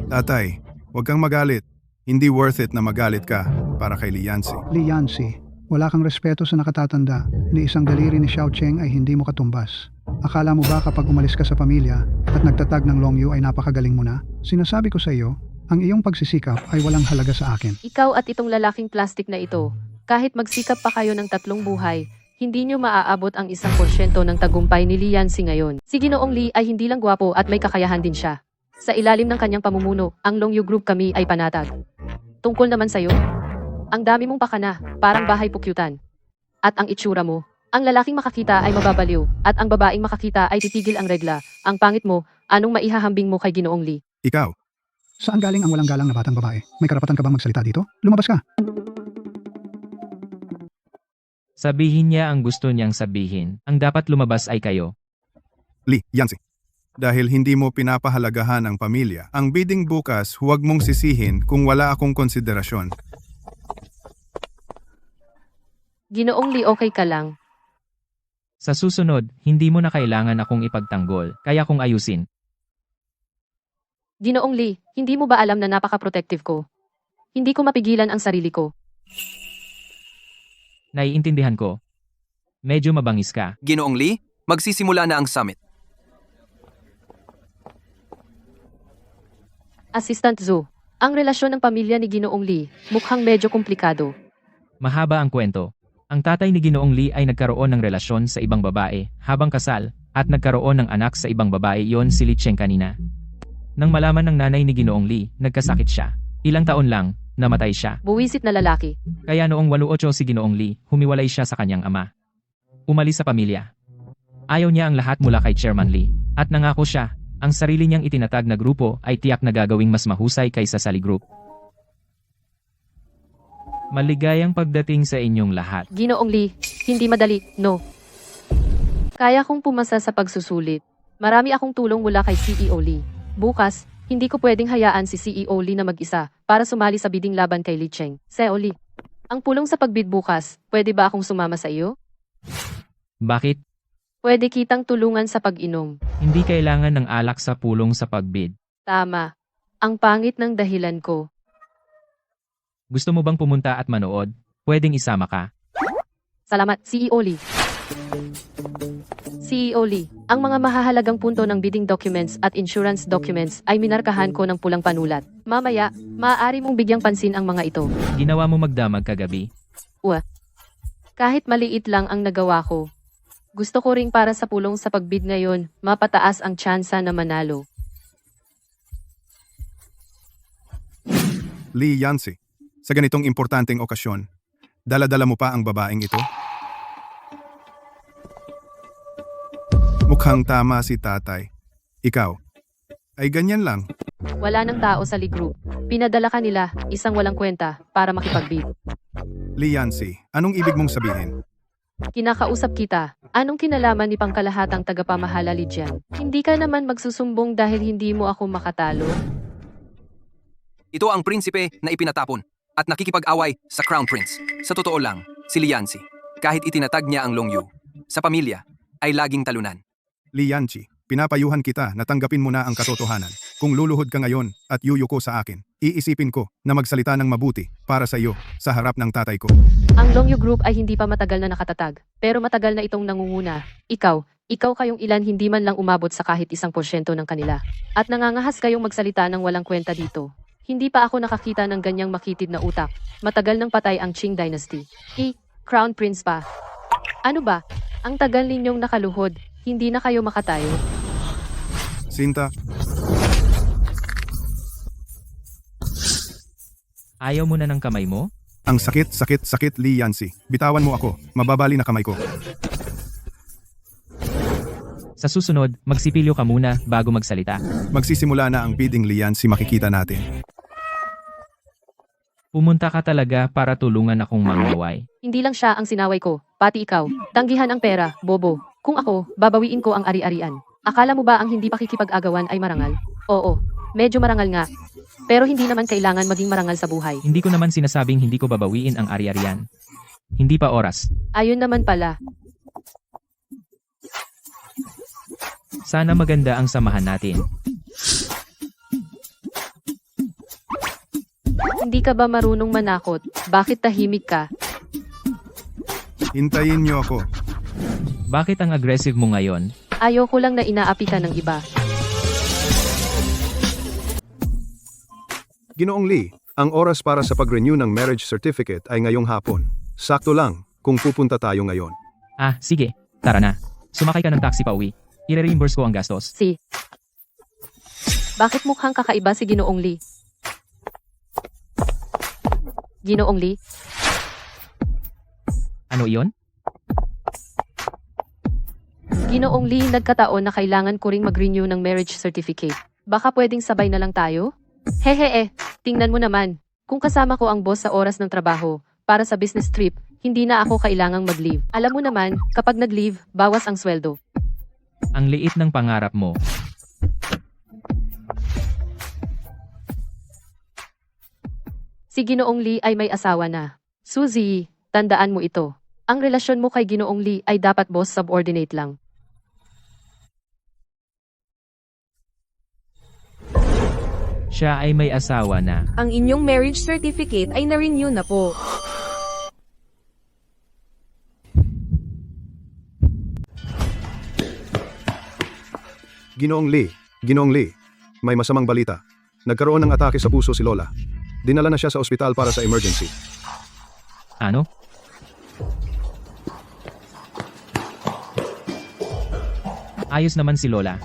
Tatay, huwag kang magalit. Hindi worth it na magalit ka para kay Li Yancy. Li Yancy, wala kang respeto sa nakatatanda. Ni isang daliri ni Xiao Cheng ay hindi mo katumbas. Akala mo ba kapag umalis ka sa pamilya at nagtatag ng Longyu ay napakagaling mo na? Sinasabi ko sa iyo, ang iyong pagsisikap ay walang halaga sa akin. Ikaw at itong lalaking plastic na ito, kahit magsikap pa kayo ng 3 buhay, hindi nyo maaabot ang 1% ng tagumpay ni Li Yancy ngayon. Si Ginoong Lee ay hindi lang gwapo at may kakayahan din siya. Sa ilalim ng kanyang pamumuno, ang Longyu Group kami ay panatag. Tungkol naman sa'yo, ang dami mong pakana, parang bahay pukyutan. At ang itsura mo, ang lalaking makakita ay mababaliw, at ang babaeng makakita ay titigil ang regla. Ang pangit mo, anong maihahambing mo kay Ginoong Lee? Ikaw, Saan galing ang walang galang na batang babae? May karapatan ka bang magsalita dito? Lumabas ka! Sabihin niya ang gusto niyang sabihin. Ang dapat lumabas ay kayo. Li Yancy. Dahil hindi mo pinapahalagahan ang pamilya, ang bidding bukas huwag mong sisihin kung wala akong konsiderasyon. Ginoong Lee, okay ka lang? Sa susunod, hindi mo na kailangan akong ipagtanggol, kaya kong ayusin. Ginoong Lee, hindi mo ba alam na napaka-protective ko? Hindi ko mapigilan ang sarili ko. Naiintindihan ko. Medyo mabangis ka. Ginoong Lee, magsisimula na ang summit. Assistant Zhu, ang relasyon ng pamilya ni Ginoong Lee mukhang medyo komplikado. Mahaba ang kwento. Ang tatay ni Ginoong Lee ay nagkaroon ng relasyon sa ibang babae habang kasal at nagkaroon ng anak sa ibang babae, yon si Li Cheng kanina. Nang malaman ng nanay ni Ginoong Lee, nagkasakit siya. Ilang taon lang, namatay siya. Buwisit na lalaki. Kaya noong 88 si Ginoong Lee, humiwalay siya sa kanyang ama. Umalis sa pamilya. Ayaw niya ang lahat mula kay Chairman Lee. At nangako siya, ang sarili niyang itinatag na grupo ay tiyak na gagawing mas mahusay kaysa sa Lee Group. Maligayang pagdating sa inyong lahat. Ginoong Lee, hindi madali, no. Kaya kong pumasa sa pagsusulit. Marami akong tulong mula kay CEO Lee. Bukas, Hindi ko pwedeng hayaan si CEO Lee na mag-isa para sumali sa bidding laban kay Lee Cheng. CEO Lee, ang pulong sa pagbid bukas, pwede ba akong sumama sa iyo? Bakit? Pwede kitang tulungan sa pag-inom. Hindi kailangan ng alak sa pulong sa pagbid. Tama. Ang pangit ng dahilan ko. Gusto mo bang pumunta at manood? Pwedeng isama ka. Salamat, CEO Lee. CEO Lee, ang mga mahahalagang punto ng bidding documents at insurance documents ay minarkahan ko ng pulang panulat. Mamaya, maaari mong bigyang pansin ang mga ito. Ginawa mo magdamag kagabi. Kahit maliit lang ang nagawa ko. Gusto ko ring para sa pulong sa pagbid ngayon, mapataas ang tsansa na manalo. Lee Yancy, sa ganitong importanteng okasyon, dala-dala mo pa ang babaeng ito? Mukhang tama si tatay. Ikaw, ay ganyan lang. Wala nang tao sa Lee Group. Pinadala ka nila, isang walang kwenta, para makipagbid. Lee Yancy, anong ibig mong sabihin? Kinakausap kita. Anong kinalaman ni pangkalahatang tagapamahala Lee dyan? Hindi ka naman magsusumbong dahil hindi mo ako makatalo? Ito ang prinsipe na ipinatapon at nakikipag-away sa Crown Prince. Sa totoo lang, si Lee Yancy, kahit itinatag niya ang Long Yu, sa pamilya, ay laging talunan. Lee Yancy, pinapayuhan kita na tanggapin mo na ang katotohanan. Kung luluhod ka ngayon at yuyuko sa akin, iisipin ko na magsalita ng mabuti para sa iyo sa harap ng tatay ko. Ang Long Yu Group ay hindi pa matagal na nakatatag, pero matagal na itong nangunguna. Ikaw kayong ilan hindi man lang umabot sa kahit 1% ng kanila. At nangangahas kayong magsalita ng walang kwenta dito. Hindi pa ako nakakita ng ganyang makitid na utak. Matagal nang patay ang Qing Dynasty. Crown Prince pa. Ano ba? Ang tagal ninyong nakaluhod, hindi na kayo makatayo. Sinta, Ayaw mo na ng kamay mo? ang sakit, Lee Yancy. Bitawan mo ako, mababali na kamay ko. Sa susunod, magsipilyo ka muna bago magsalita. Magsisimula na ang bidding, Lee Yancy, makikita natin. Pumunta ka talaga para tulungan akong mangaway. Hindi lang siya ang sinaway ko, pati ikaw. Tanggihan ang pera, bobo. Kung ako, babawiin ko ang ari-arian. Akala mo ba ang hindi pakikipag-agawan ay marangal? Oo, medyo marangal nga. Pero hindi naman kailangan maging marangal sa buhay. Hindi ko naman sinasabing hindi ko babawiin ang ari-arian. Hindi pa oras. Ayun naman pala. Sana maganda ang samahan natin. Hindi ka ba marunong manakot? Bakit tahimik ka? Hintayin niyo ako. Bakit ang aggressive mo ngayon? Ayoko lang na inaapi ka ng iba. Ginoong Lee, ang oras para sa pag-renew ng marriage certificate ay ngayong hapon. Sakto lang kung pupunta tayo ngayon. Ah, sige. Tara na. Sumakay ka ng taxi pa uwi. I-reimburse ko ang gastos. Bakit mukhang kakaiba si Ginoong Lee? Ginoong Lee? Ano iyon? Ginoong Lee, nagkataon na kailangan ko ring mag-renew ng marriage certificate. Baka pwedeng sabay na lang tayo? Tingnan mo naman. Kung kasama ko ang boss sa oras ng trabaho, para sa business trip, hindi na ako kailangang mag-leave. Alam mo naman, kapag nag-leave, bawas ang sweldo. Ang liit ng pangarap mo. Si Ginoong Lee ay may asawa na. Suzy, tandaan mo ito. Ang relasyon mo kay Ginoong Lee ay dapat boss subordinate lang. Siya ay may asawa na. Ang inyong marriage certificate ay na-renew na po. Ginoong Lee, may masamang balita. Nagkaroon ng atake sa puso si Lola. Dinala na siya sa ospital para sa emergency. Ano? Ayos naman si Lola.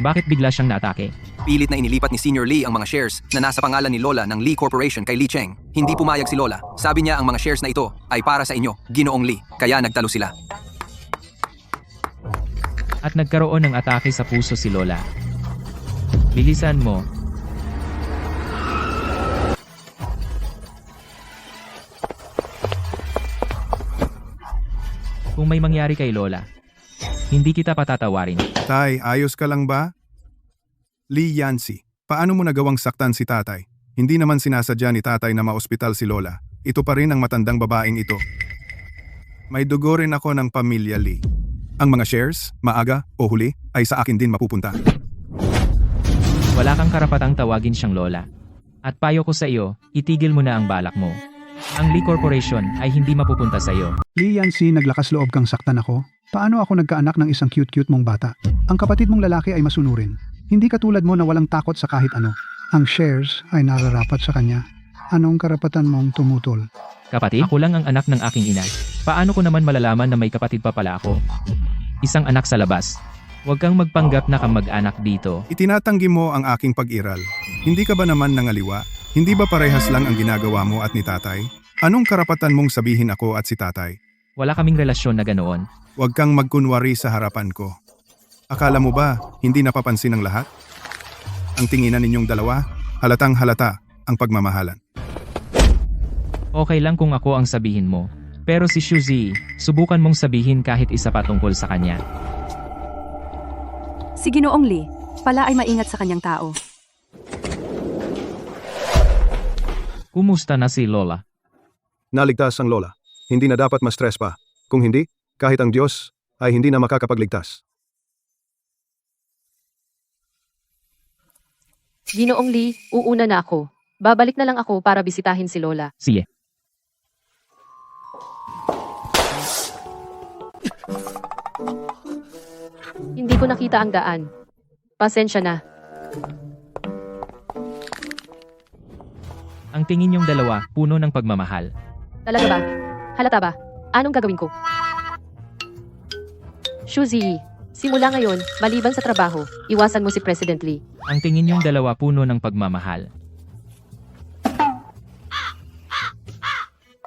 Bakit bigla siyang naatake? Pilit na inilipat ni Senior Lee ang mga shares na nasa pangalan ni Lola ng Lee Corporation kay Lee Cheng. Hindi pumayag si Lola. Sabi niya ang mga shares na ito ay para sa inyo, Ginoong Lee. Kaya nagtalo sila. At nagkaroon ng atake sa puso si Lola. Bilisan mo. Kung may mangyari kay Lola, hindi kita patatawarin. Tay, ayos ka lang ba? Lee Yancy, Paano mo nagawang saktan si tatay? Hindi naman sinasadya ni tatay na maospital si Lola. Ito pa rin ang matandang babaeng ito. May dugo rin ako ng pamilya Lee. Ang mga shares, maaga o huli, ay sa akin din mapupunta. Wala kang karapatang tawagin siyang lola. At payo ko sa iyo, itigil mo na ang balak mo. Ang Lee Corporation ay hindi mapupunta sa iyo. Lee Yancy, naglakas loob kang saktan ako. Paano ako nagkaanak ng isang cute-cute mong bata? Ang kapatid mong lalaki ay masunurin. Hindi katulad mo na walang takot sa kahit ano. Ang shares ay nararapat sa kanya. Anong karapatan mong tumutol? Kapatid? Ako lang ang anak ng aking ina. Paano ko naman malalaman na may kapatid pa pala ako? Isang anak sa labas. Huwag kang magpanggap na kamag-anak dito. Itinatanggi mo ang aking pag-iral. Hindi ka ba naman nangaliwa? Hindi ba parehas lang ang ginagawa mo at ni tatay? Anong karapatan mong sabihin ako at si tatay? Wala kaming relasyon na ganoon. Huwag kang magkunwari sa harapan ko. Akala mo ba, hindi napapansin ng lahat? Ang tinginan ninyong dalawa, halatang halata ang pagmamahalan. Okay lang kung ako ang sabihin mo. Pero si Shuzi, subukan mong sabihin kahit isa pa tungkol sa kanya. Si Ginoong Lee, pala ay maingat sa kanyang tao. Kumusta na si Lola? Naligtas ang Lola. Hindi na dapat ma-stress pa. Kung hindi, kahit ang Diyos ay hindi na makakapagligtas. Ginoong Lee, uuna na ako. Babalik na lang ako para bisitahin si Lola. Sige. Hindi ko nakita ang daan. Pasensya na. Ang tingin yung dalawa, puno ng pagmamahal. Talaga ba? Halata ba? Anong gagawin ko? Shuzi, simula ngayon, maliban sa trabaho, iwasan mo si President Lee. Ang tingin yung dalawa, puno ng pagmamahal.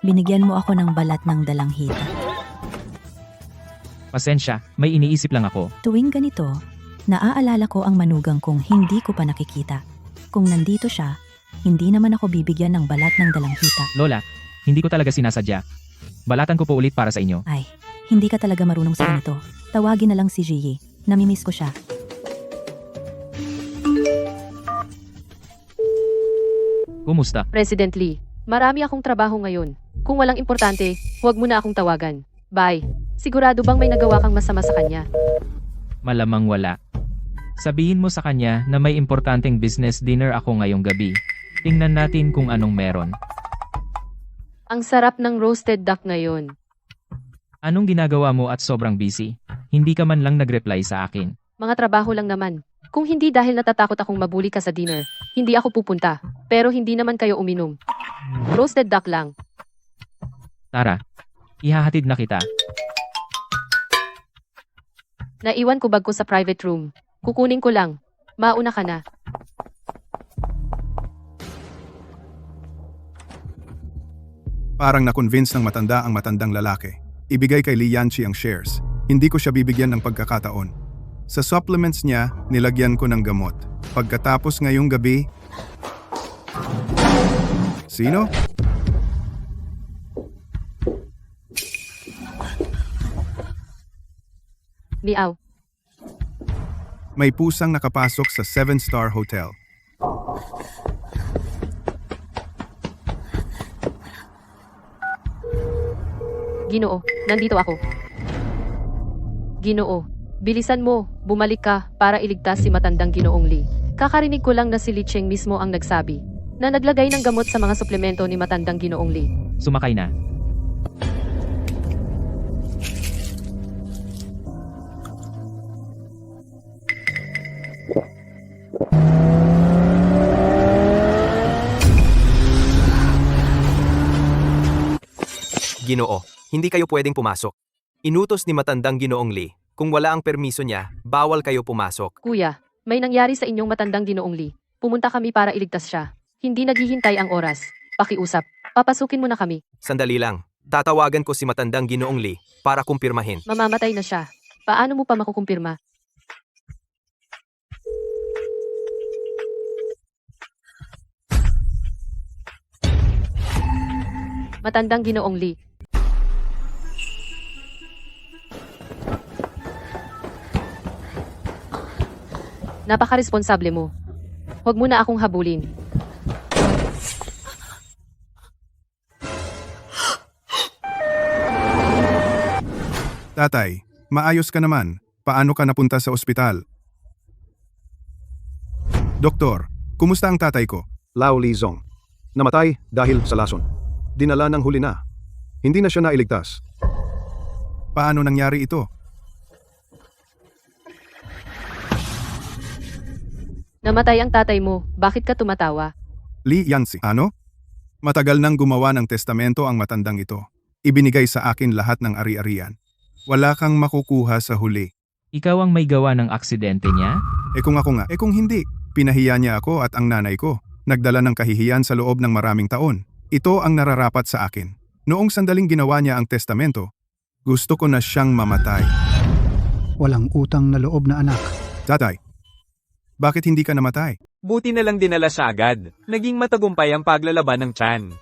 Binigyan mo ako ng balat ng dalanghita. Pasensya, may iniisip lang ako. Tuwing ganito, naaalala ko ang manugang kong hindi ko pa nakikita. Kung nandito siya, hindi naman ako bibigyan ng balat ng dalanghita. Lola, hindi ko talaga sinasadya. Balatan ko po ulit para sa inyo. Ay, hindi ka talaga marunong sa ganito. Tawagin na lang si Ji. Namimiss ko siya. Kumusta? President Lee, marami akong trabaho ngayon. Kung walang importante, huwag mo na akong tawagan. Bye. Sigurado bang may nagawa kang masama sa kanya? Malamang wala. Sabihin mo sa kanya na may importanteng business dinner ako ngayong gabi. Tingnan natin kung anong meron. Ang sarap ng roasted duck ngayon. Anong ginagawa mo at sobrang busy? Hindi ka man lang nag-reply sa akin. Mga trabaho lang naman. Kung hindi dahil natatakot akong mabuli ka sa dinner, hindi ako pupunta. Pero hindi naman kayo uminom. Roasted duck lang. Tara, ihahatid na kita. Naiwan ko bag ko sa private room. Kukunin ko lang. Mauna ka na. Parang na-convince ng matanda ang matandang lalaki. Ibigay kay Lee Yanchi ang shares. Hindi ko siya bibigyan ng pagkakataon. Sa supplements niya, nilagyan ko ng gamot. Pagkatapos ngayong gabi... Sino? Miaw. May pusang nakapasok sa 7-star hotel. Ginoo, nandito ako. Ginoo, bilisan mo, bumalik ka para iligtas si matandang Ginoong Lee. Kakarinig ko lang na si Lee Cheng mismo ang nagsabi na naglagay ng gamot sa mga suplemento ni matandang Ginoong Lee. Sumakay na. Ginoo, hindi kayo pwedeng pumasok. Inutos ni matandang Ginoong Lee, kung wala ang permiso niya, bawal kayo pumasok. Kuya, may nangyari sa inyong matandang Ginoong Lee. Pumunta kami para iligtas siya. Hindi naghihintay ang oras. Pakiusap, papasukin mo na kami. Sandali lang, tatawagan ko si matandang Ginoong Lee para kumpirmahin. Mamamatay na siya. Paano mo pa makukumpirma? Matandang Ginoong Lee. Napaka-responsable mo. Huwag mo na akong habulin. Tatay, maayos ka naman. Paano ka napunta sa ospital? Doktor, kumusta ang tatay ko? Lao Lizong. Namatay dahil sa lason. Dinala ng huli na. Hindi na siya nailigtas. Paano nangyari ito? Namatay ang tatay mo, bakit ka tumatawa? Li Yansi. Ano? Matagal nang gumawa ng testamento ang matandang ito. Ibinigay sa akin lahat ng ari-arian. Wala kang makukuha sa huli. Ikaw ang may gawa ng aksidente niya? Kung ako nga, kung hindi, pinahiya niya ako at ang nanay ko. Nagdala ng kahihiyan sa loob ng maraming taon. Ito ang nararapat sa akin. Noong sandaling ginawa niya ang testamento, gusto ko na siyang mamatay. Walang utang na loob na anak. Tatay, bakit hindi ka namatay? Buti na lang dinala siya agad. Naging matagumpay ang paglalaban ng tiyan.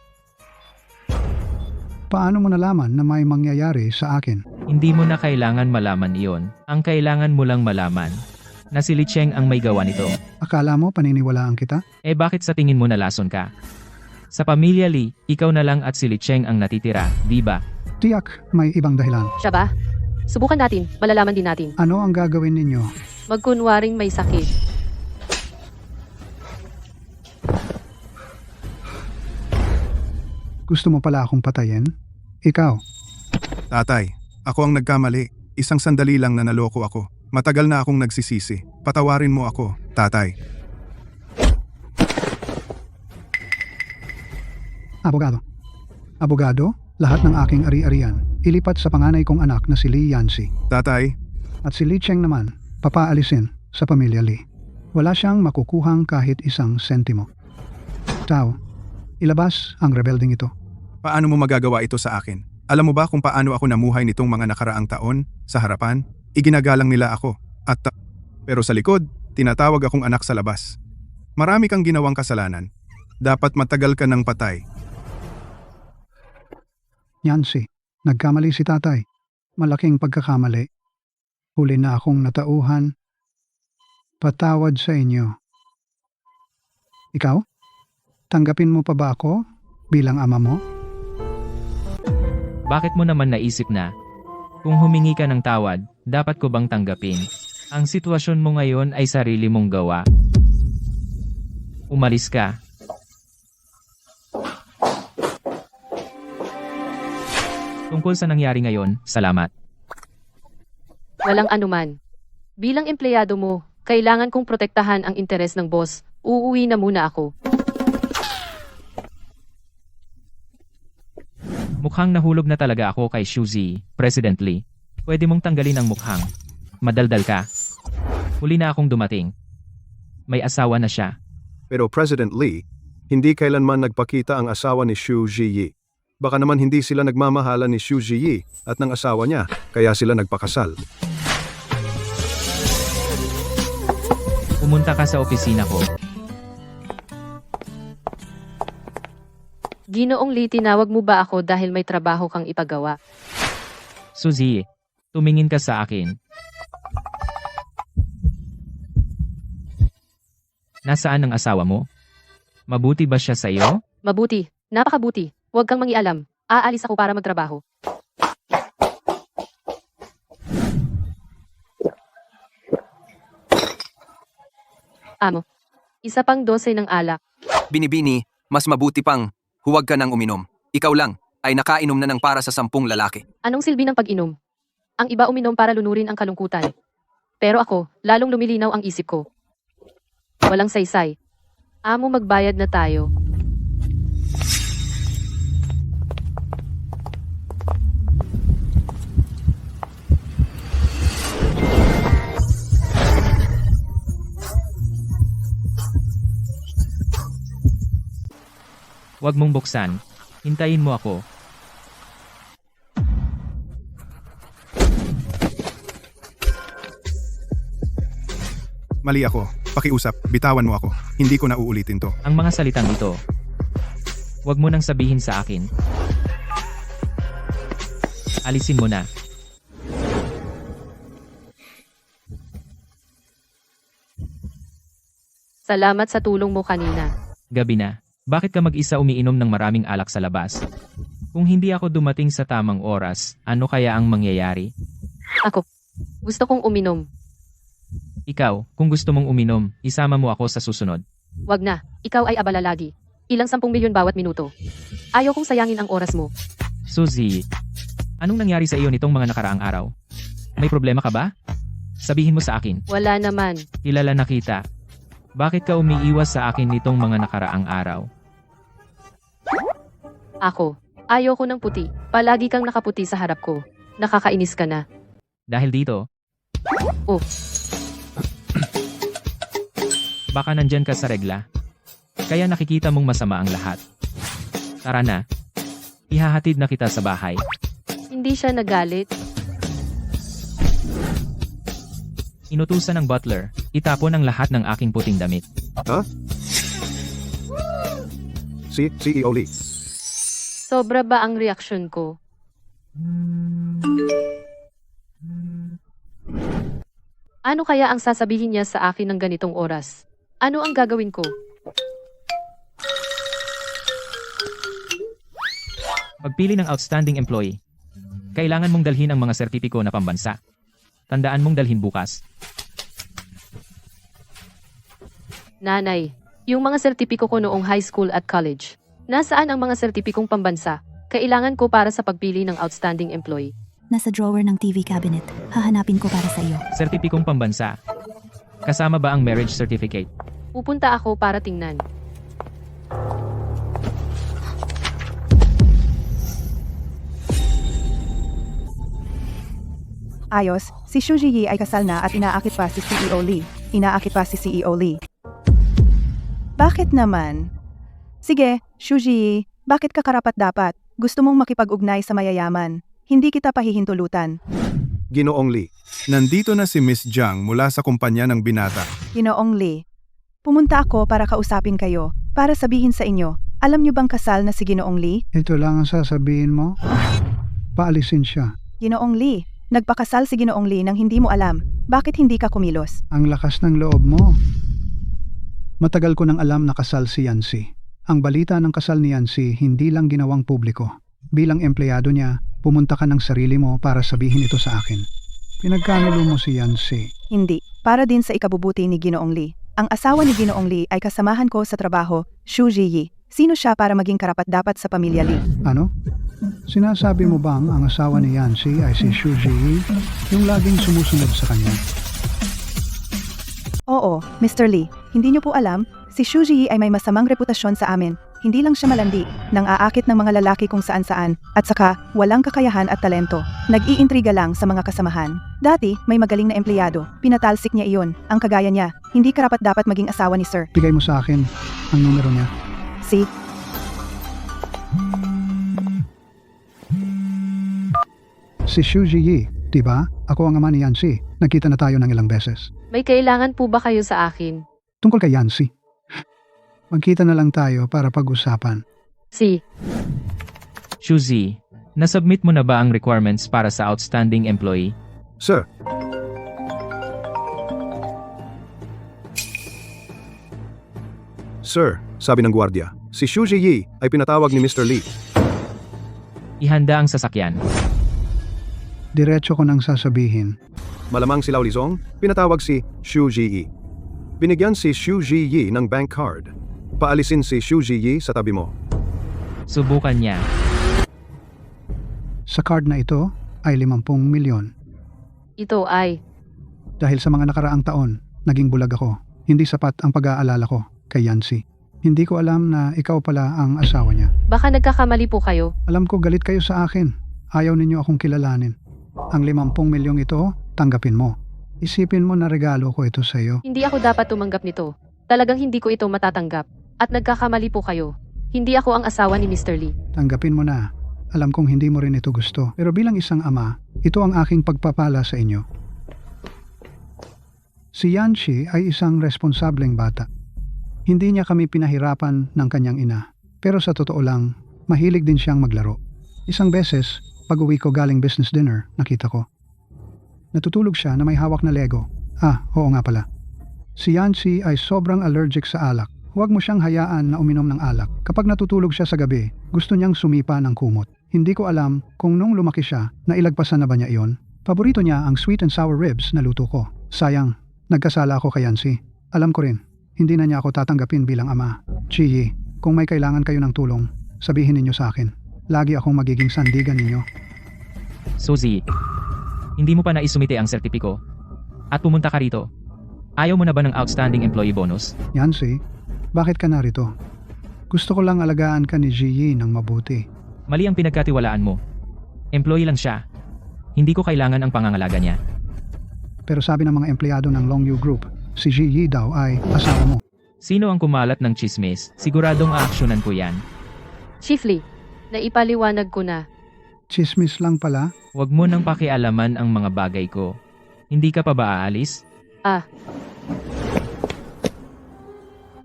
Paano mo nalaman na may mangyayari sa akin? Hindi mo na kailangan malaman iyon. Ang kailangan mo lang malaman na si Li Cheng ang may gawa nito. Akala mo paniniwalaan kita? Bakit sa tingin mo nalason ka? Sa pamilya Li, ikaw na lang at si Li Cheng ang natitira, di ba? Tiyak, may ibang dahilan. Siya ba? Subukan natin, malalaman din natin. Ano ang gagawin ninyo? Magkunwaring may sakit. Gusto mo pala akong patayin? Ikaw. Tatay, ako ang nagkamali. Isang sandali lang na naloko ako. Matagal na akong nagsisisi. Patawarin mo ako, tatay. Abogado. Abogado, lahat ng aking ari-arian, ilipat sa panganay kong anak na si Li Yansi. Tatay, At si Li Cheng naman, papaalisin sa pamilya Li. Wala siyang makukuhang kahit isang sentimo. Tao, ilabas ang rebelding ito. paano mo magagawa ito sa akin? Alam mo ba kung paano ako namuhay nitong mga nakaraang taon? Sa harapan, iginagalang nila ako. Pero sa likod, tinatawag akong anak sa labas. Marami kang ginawang kasalanan. Dapat matagal ka ng patay. Yancy, nagkamali si tatay. Malaking pagkakamali. Huli na akong natauhan. Patawad sa inyo. Ikaw? Tanggapin mo pa ba ako bilang ama mo? Bakit mo naman naisip na? Kung humingi ka ng tawad, dapat ko bang tanggapin? Ang sitwasyon mo ngayon ay sarili mong gawa. Umalis ka. Tungkol sa nangyari ngayon, salamat. Walang anuman. Bilang empleyado mo, kailangan kong protektahan ang interes ng boss. Uuwi na muna ako. Mukhang nahulog na talaga ako kay Shuzi, President Lee. Pwede mong tanggalin ang mukhang. Madaldal ka. Huli na akong dumating. May asawa na siya. Pero President Lee, hindi kailanman nagpakita ang asawa ni Xu Ziyi. Baka naman hindi sila nagmamahalan ni Xu Ziyi at ng asawa niya, kaya sila nagpakasal. Pumunta ka sa opisina ko. Ginoong Lee, tinawag mo ba ako dahil may trabaho kang ipagawa? Suzy, tumingin ka sa akin. Nasaan ang asawa mo? Mabuti ba siya sa iyo? Mabuti. Napakabuti. Huwag kang mangialam. Aalis ako para magtrabaho. Amo. Isa pang 12 ng alak. Binibini, mas mabuti pang huwag ka nang uminom. Ikaw lang ay nakainom na ng para sa 10 lalaki. Anong silbi ng pag-inom? Ang iba uminom para lunurin ang kalungkutan. Pero ako, lalong lumilinaw ang isip ko. Walang saysay. Amo, magbayad na tayo. Huwag mong buksan. Hintayin mo ako. Mali ako. Pakiusap, bitawan mo ako. Hindi ko na uulitin to. Ang mga salitang ito. Huwag mo nang sabihin sa akin. Alisin mo na. Salamat sa tulong mo kanina. Gabi na. Bakit ka mag-isa umiinom ng maraming alak sa labas? Kung hindi ako dumating sa tamang oras, ano kaya ang mangyayari? Gusto kong uminom. Ikaw, kung gusto mong uminom, isama mo ako sa susunod. Wag na, ikaw ay abala lagi. Ilang 10 milyon bawat minuto. Ayaw kong sayangin ang oras mo. Suzy, anong nangyari sa iyo nitong mga nakaraang araw? May problema ka ba? Sabihin mo sa akin. Wala naman. Kilala na kita. Bakit ka umiiwas sa akin nitong mga nakaraang araw? Ako. Ayaw ko ng puti. Palagi kang nakaputi sa harap ko. Nakakainis ka na. Dahil dito? Oh. Baka nandyan ka sa regla. Kaya nakikita mong masama ang lahat. Tara na. Ihahatid na kita sa bahay. Hindi siya nagalit. Inutusan ng butler, itapon ang lahat ng aking puting damit. Si CEO Lee. Sobra ba ang reaksyon ko? Ano kaya ang sasabihin niya sa akin ng ganitong oras? Ano ang gagawin ko? Pagpili ng outstanding employee. Kailangan mong dalhin ang mga sertipiko na pambansa. Tandaan mong dalhin bukas. Nanay, yung mga sertipiko ko noong high school at college. Nasaan ang mga sertipikong pambansa? Kailangan ko para sa pagpili ng outstanding employee. Nasa drawer ng TV cabinet. Hahanapin ko para sa iyo. Sertipikong pambansa. Kasama ba ang marriage certificate? Pupunta ako para tingnan. Ayos, si Shu Ji ay kasal na at inaakit pa si CEO Lee. Bakit naman? Sige, Shu Ji, bakit ka karapat-dapat? Gusto mong makipag-ugnay sa mayayaman. Hindi kita pahihintulutan. Ginoong Lee. Nandito na si Miss Jiang mula sa kumpanya ng binata. Ginoong Lee. Pumunta ako para kausapin kayo, para sabihin sa inyo, alam niyo bang kasal na si Ginoong Lee? Ito lang ang sasabihin mo? Paalisin siya. Ginoong Lee, nagpakasal si Ginoong Lee nang hindi mo alam. Bakit hindi ka kumilos? Ang lakas ng loob mo. Matagal ko nang alam na kasal si Yancy. Ang balita ng kasal ni Yancy hindi lang ginawang publiko. Bilang empleyado niya, pumunta ka ng sarili mo para sabihin ito sa akin. Pinagkanulo mo si Yancy. Hindi, para din sa ikabubuti ni Ginoong Lee. Ang asawa ni Ginoong Lee ay kasamahan ko sa trabaho, Shu Ji. Sino siya para maging karapat-dapat sa pamilya Lee? Ano? Sinasabi mo bang ang asawa ni Yancy ay si Shu Ji, yung laging sumusunod sa kanya? Oo, Mr. Lee, hindi niyo po alam, si Shu Ji ay may masamang reputasyon sa amin. Hindi lang siya malandi, nang aakit ng mga lalaki kung saan-saan, at saka walang kakayahan at talento. Nag-iintriga lang sa mga kasamahan. Dati, may magaling na empleyado, pinatalsik niya iyon, ang kagaya niya, hindi karapat-dapat maging asawa ni Sir. Bigay mo sa akin ang numero niya. Si Shu Ji, diba? Ako ang ama ni Yancy. Nagkita na tayo ng ilang beses. May kailangan po ba kayo sa akin? Tungkol kay Yancy. Magkita na lang tayo para pag-usapan. Suzy, nasubmit mo na ba ang requirements para sa outstanding employee? Sir. Sir, sabi ng gwardiya, si Shu Ji ay pinatawag ni Mr. Lee. Ihanda ang sasakyan. Diretso ko nang sasabihin. Malamang si Lao Lizong, pinatawag si Shu Ji. Binigyan si Shu Ji ng bank card. Paalisin si Shu Ji sa tabi mo. Subukan niya. Sa card na ito ay 50 milyon. Ito ay... Dahil sa mga nakaraang taon, naging bulag ako. Hindi sapat ang pag-aalala ko kay Yancy. Hindi ko alam na ikaw pala ang asawa niya. Baka nagkakamali po kayo. Alam ko galit kayo sa akin. Ayaw ninyo akong kilalanin. Ang 50 milyong ito, tanggapin mo. Isipin mo na regalo ko ito sa iyo. Hindi ako dapat tumanggap nito. Talagang hindi ko ito matatanggap. At nagkakamali po kayo. Hindi ako ang asawa ni Mr. Lee. Tanggapin mo na. Alam kong hindi mo rin ito gusto. Pero bilang isang ama, ito ang aking pagpapala sa inyo. Si Yancy ay isang responsableng bata. Hindi niya kami pinahirapan ng kanyang ina. Pero sa totoo lang, mahilig din siyang maglaro. Isang beses, pag-uwi ko galing business dinner, nakita ko. Natutulog siya na may hawak na Lego. Oo nga pala. Si Yancy ay sobrang allergic sa alak. Huwag mo siyang hayaan na uminom ng alak. Kapag natutulog siya sa gabi, gusto niyang sumipa ng kumot. Hindi ko alam kung nung lumaki siya, nailagpasan na ba niya iyon. Paborito niya ang sweet and sour ribs na luto ko. Sayang, nagkasala ako kay Yancy. Alam ko rin, hindi na niya ako tatanggapin bilang ama. Chiyi, kung may kailangan kayo ng tulong, sabihin ninyo sa akin. Lagi akong magiging sandigan ninyo. Suzy, hindi mo pa naisumite ang sertipiko. At pumunta ka rito. Ayaw mo na ba ng outstanding employee bonus? Yancy, bakit ka narito? Gusto ko lang alagaan ka ni Jiyi ng mabuti. Mali ang pinagkatiwalaan mo. Employee lang siya. Hindi ko kailangan ang pangangalaga niya. Pero sabi ng mga empleyado ng Longyu Group, si Jiyi daw ay asawa mo. Sino ang kumalat ng chismis? Siguradong aaksyonan ko yan. Chief Lee, naipaliwanag ko na. Chismis lang pala? Huwag mo nang pakialaman ang mga bagay ko. Hindi ka pa ba aalis?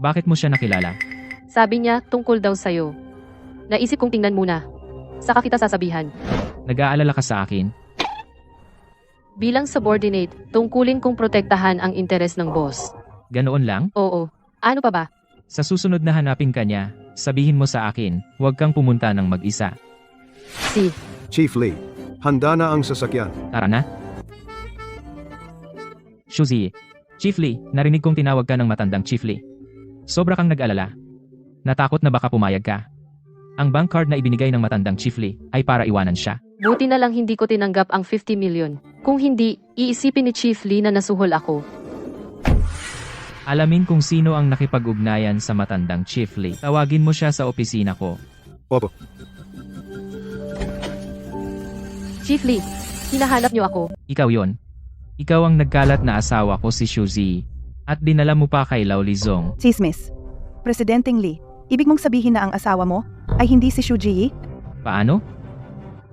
Bakit mo siya nakilala? Sabi niya tungkol daw sa'yo. Naisip kong tingnan muna. Saka kita sasabihan. Nag-aalala ka sa akin? Bilang subordinate, tungkulin kong protektahan ang interes ng boss. Ganoon lang? Oo. Ano pa ba? Sa susunod na hanapin ka niya, sabihin mo sa akin, huwag kang pumunta ng mag-isa. Chief Lee, handa na ang sasakyan. Tara na. Suzy, Chief Lee, narinig kong tinawag ka ng matandang Chief Lee. Sobra kang nag-alala. Natakot na baka pumayag ka. Ang bank card na ibinigay ng matandang Chief Lee ay para iwanan siya. Buti na lang hindi ko tinanggap ang 50 million. Kung hindi, iisipin ni Chief Lee na nasuhol ako. Alamin kung sino ang nakipag-ugnayan sa matandang Chief Lee. Tawagin mo siya sa opisina ko. Opo. Chief Lee, hinahanap niyo ako. Ikaw yon. Ikaw ang nagkalat na asawa ko si Suzy. At dinala mo pa kay Lao Lizong. Chismis. Presidenteng Lee, ibig mong sabihin na ang asawa mo ay hindi si Shu Jiyi? Paano?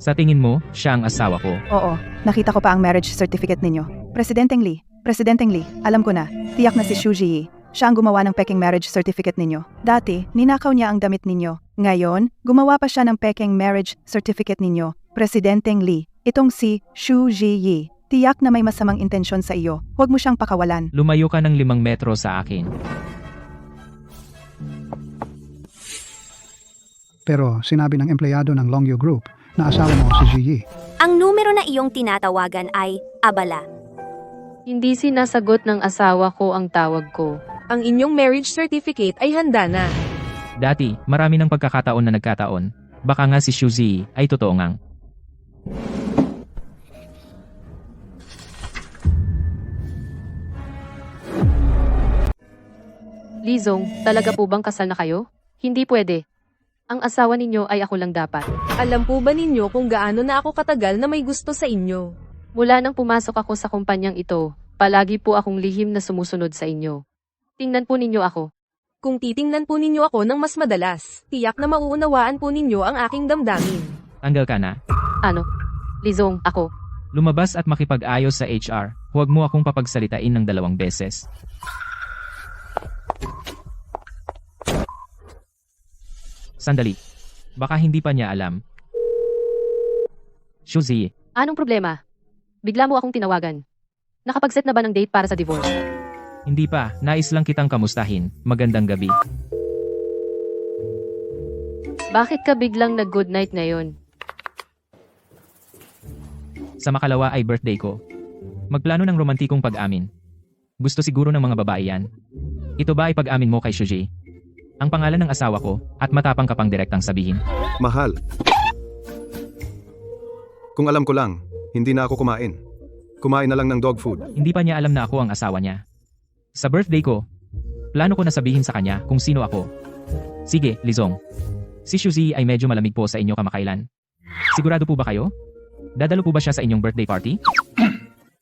Sa tingin mo, siya ang asawa ko. Oo, nakita ko pa ang marriage certificate ninyo. Presidenteng Lee, alam ko na, tiyak na si Shu Jiyi. Siya ang gumawa ng peking marriage certificate ninyo. Dati, ninakaw niya ang damit ninyo. Ngayon, gumawa pa siya ng peking marriage certificate ninyo. Presidenteng Lee, itong si Shu Jiyi. Tiyak na may masamang intensyon sa iyo. Huwag mo siyang pakawalan. Lumayo ka ng 5 metro sa akin. Pero sinabi ng empleyado ng Longyu Group na asawa mo si Jiyi. Ang numero na iyong tinatawagan ay abala. Hindi sinasagot ng asawa ko ang tawag ko. Ang inyong marriage certificate ay handa na. Dati, marami ng pagkakataon na nagkataon. Baka nga si Suzy ay totoo ngang. Lizong, talaga po bang kasal na kayo? Hindi pwede. Ang asawa ninyo ay ako lang dapat. Alam po ba ninyo kung gaano na ako katagal na may gusto sa inyo? Mula nang pumasok ako sa kumpanyang ito, palagi po akong lihim na sumusunod sa inyo. Tingnan po ninyo ako. Kung titingnan po ninyo ako ng mas madalas, tiyak na mauunawaan po ninyo ang aking damdamin. Tanggal ka na. Ano? Lizong, ako. Lumabas at makipag-ayos sa HR. Huwag mo akong papagsalitain ng 2 beses. Sandali. Baka hindi pa niya alam. Suzy, Anong problema? Bigla mo akong tinawagan. Nakapag-set na ba ng date para sa divorce? hindi pa. Nais lang kitang kamustahin. Magandang gabi. Bakit ka biglang nag-good night ngayon? Sa makalawa ay birthday ko. Magplano ng romantikong pag-amin. Gusto siguro ng mga babae yan. Ito ba ay pag-amin mo kay Suzy? Ang pangalan ng asawa ko, at matapang ka pang direktang sabihin. Mahal. Kung alam ko lang, hindi na ako kumain. Kumain na lang ng dog food. Hindi pa niya alam na ako ang asawa niya. Sa birthday ko, plano ko na sabihin sa kanya kung sino ako. Sige, Lizong. Si Suzy ay medyo malamig po sa inyo kamakailan. Sigurado po ba kayo? Dadalo po ba siya sa inyong birthday party?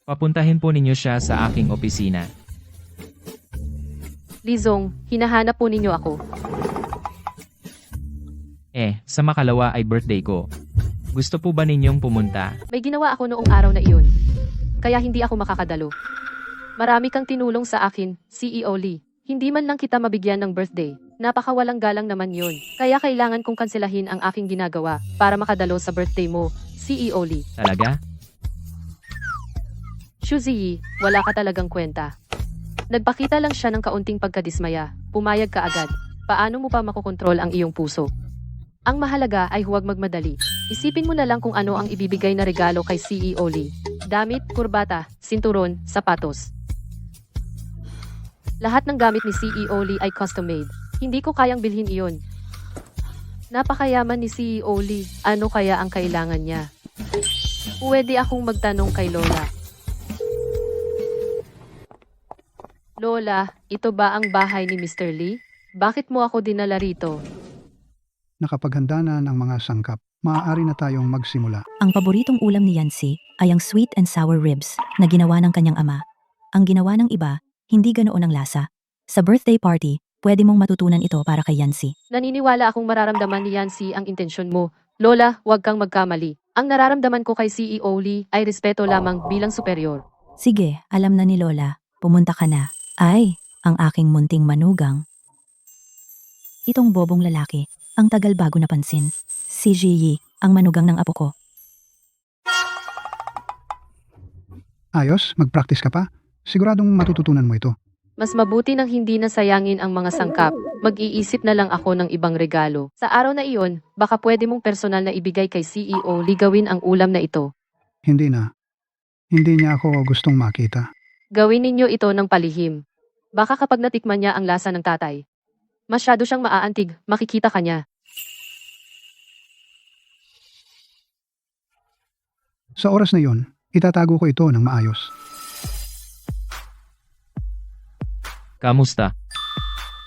Papuntahin po ninyo siya sa aking opisina. Lizong, hinahanap po ninyo ako. Sa makalawa ay birthday ko. Gusto po ba ninyong pumunta? May ginawa ako noong araw na iyon. Kaya hindi ako makakadalo. Marami kang tinulong sa akin, CEO Lee. Hindi man lang kita mabigyan ng birthday. Napakawalang galang naman yun. Kaya kailangan kong kanselahin ang aking ginagawa para makadalo sa birthday mo, CEO Lee. Talaga? Suzy, wala ka talagang kwenta. Nagpakita lang siya ng kaunting pagkadismaya. Pumayag ka agad. Paano mo pa makokontrol ang iyong puso? Ang mahalaga ay huwag magmadali. Isipin mo na lang kung ano ang ibibigay na regalo kay CEO Lee. Damit, kurbata, sinturon, sapatos. Lahat ng gamit ni CEO Lee ay custom-made. Hindi ko kayang bilhin iyon. Napakayaman ni CEO Lee. Ano kaya ang kailangan niya? Pwede akong magtanong kay Lola. Lola, ito ba ang bahay ni Mr. Lee? Bakit mo ako dinala rito? Nakapaghanda na ng mga sangkap. Maaari na tayong magsimula. Ang paboritong ulam ni Yancy ay ang sweet and sour ribs na ginawa ng kanyang ama. Ang ginawa ng iba, hindi ganoon ang lasa. Sa birthday party, pwede mong matutunan ito para kay Yancy. Naniniwala akong mararamdaman ni Yancy ang intensyon mo. Lola, huwag kang magkamali. Ang nararamdaman ko kay CEO Lee ay respeto lamang bilang superior. Sige, alam na ni Lola. Pumunta ka na. Ay, ang aking munting manugang. Itong bobong lalaki, ang tagal bago napansin. Si Ji, ang manugang ng apo ko. Ayos, mag-practice ka pa. Siguradong matututunan mo ito. Mas mabuti nang hindi nasayangin ang mga sangkap. Mag-iisip na lang ako ng ibang regalo. Sa araw na iyon, baka pwede mong personal na ibigay kay CEO Lee gawin ang ulam na ito. Hindi na. Hindi niya ako gustong makita. Gawin ninyo ito ng palihim. Baka kapag natikman niya ang lasa ng tatay, masyado siyang maaantig, makikita ka niya. Sa oras na yon, itatago ko ito ng maayos. Kamusta?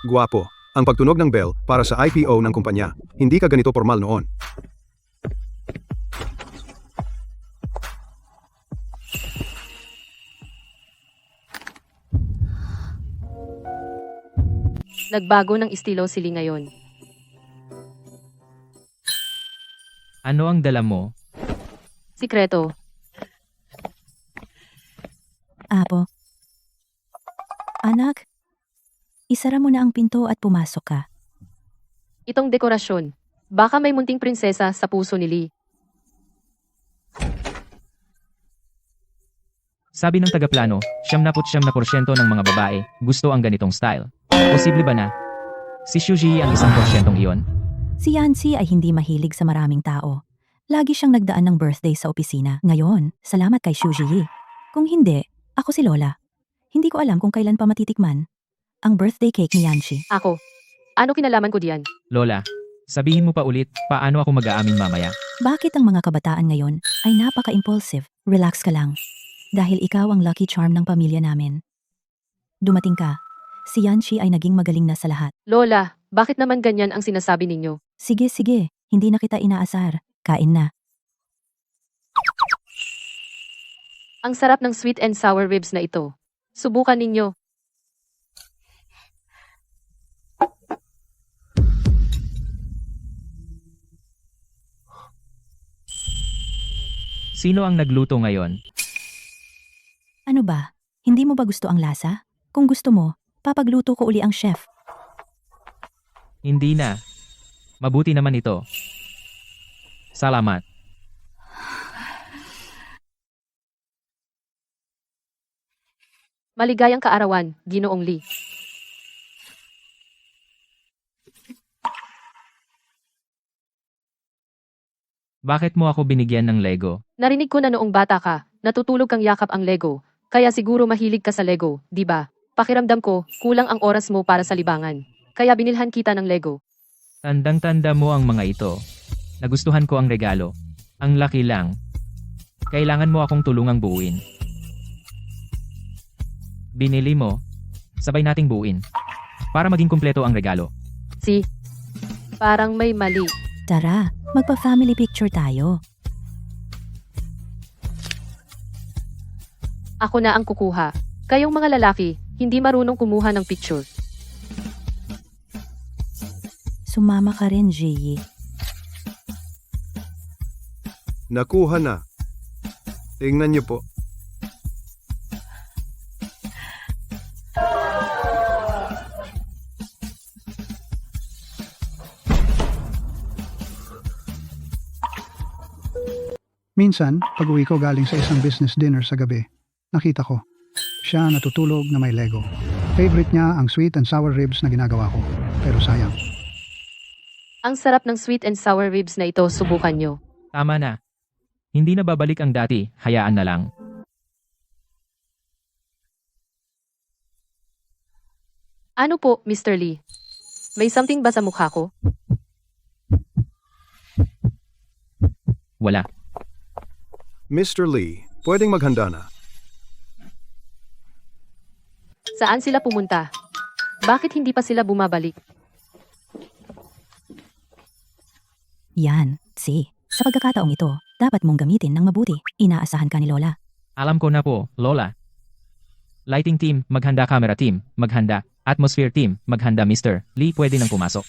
Guwapo, ang pagtunog ng bell para sa IPO ng kumpanya. Hindi ka ganito formal noon. Nagbago ng estilo si Lee ngayon. Ano ang dala mo? Sikreto. Apo. Anak, isara mo na ang pinto at pumasok ka. Itong dekorasyon. Baka may munting prinsesa sa puso ni Lee. Sabi ng tagaplano, 99% ng mga babae gusto ang ganitong style. Posible ba na? Si Shuji ang 1% iyon? Si Yancy ay hindi mahilig sa maraming tao. Lagi siyang nagdaan ng birthday sa opisina. Ngayon, salamat kay Shuji. Kung hindi, ako si Lola. Hindi ko alam kung kailan pa matitikman ang birthday cake ni Yancy. Ako. Ano kinalaman ko diyan? Lola, sabihin mo pa ulit, paano ako mag-aamin mamaya? Bakit ang mga kabataan ngayon ay napaka-impulsive? Relax ka lang. Dahil ikaw ang lucky charm ng pamilya namin. Dumating ka. Si Yancy ay naging magaling na sa lahat. Lola, bakit naman ganyan ang sinasabi ninyo? Sige, sige. Hindi na kita inaasar. Kain na. Ang sarap ng sweet and sour ribs na ito. Subukan ninyo. Sino ang nagluto ngayon? Ano ba? Hindi mo ba gusto ang lasa? Kung gusto mo, papagluto ko uli ang chef. Hindi na. Mabuti naman ito. Salamat. Maligayang kaarawan, Ginoong Lee. Bakit mo ako binigyan ng Lego? Narinig ko na noong bata ka, natutulog kang yakap ang Lego. Kaya siguro mahilig ka sa Lego, di ba? Pakiramdam ko, kulang ang oras mo para sa libangan. Kaya binilhan kita ng Lego. Tandang-tanda mo ang mga ito. Nagustuhan ko ang regalo. Ang laki lang. Kailangan mo akong tulungang buuin. Binili mo. Sabay nating buuin. Para maging kumpleto ang regalo. Parang may mali. Tara, magpa-family picture tayo. Ako na ang kukuha. Kayong mga lalaki, hindi marunong kumuha ng picture. Sumama ka rin, Ji. Nakuha na. Tingnan niyo po. Minsan, pag-uwi ko galing sa isang business dinner sa gabi, nakita ko, siya natutulog na may Lego. Favorite niya ang sweet and sour ribs na ginagawa ko. Pero sayang. Ang sarap ng sweet and sour ribs na ito, subukan nyo. Tama na. Hindi na babalik ang dati, hayaan na lang. Ano po, Mr. Lee? May something ba sa mukha ko? Wala. Mr. Lee, pwedeng maghanda na. Saan sila pumunta? Bakit hindi pa sila bumabalik? Yan, si. Sa pagkakataong ito, dapat mong gamitin ng mabuti. Inaasahan ka ni Lola. Alam ko na po, Lola. Lighting team, maghanda. Camera team, maghanda. Atmosphere team, maghanda. Mr. Lee, pwede nang pumasok.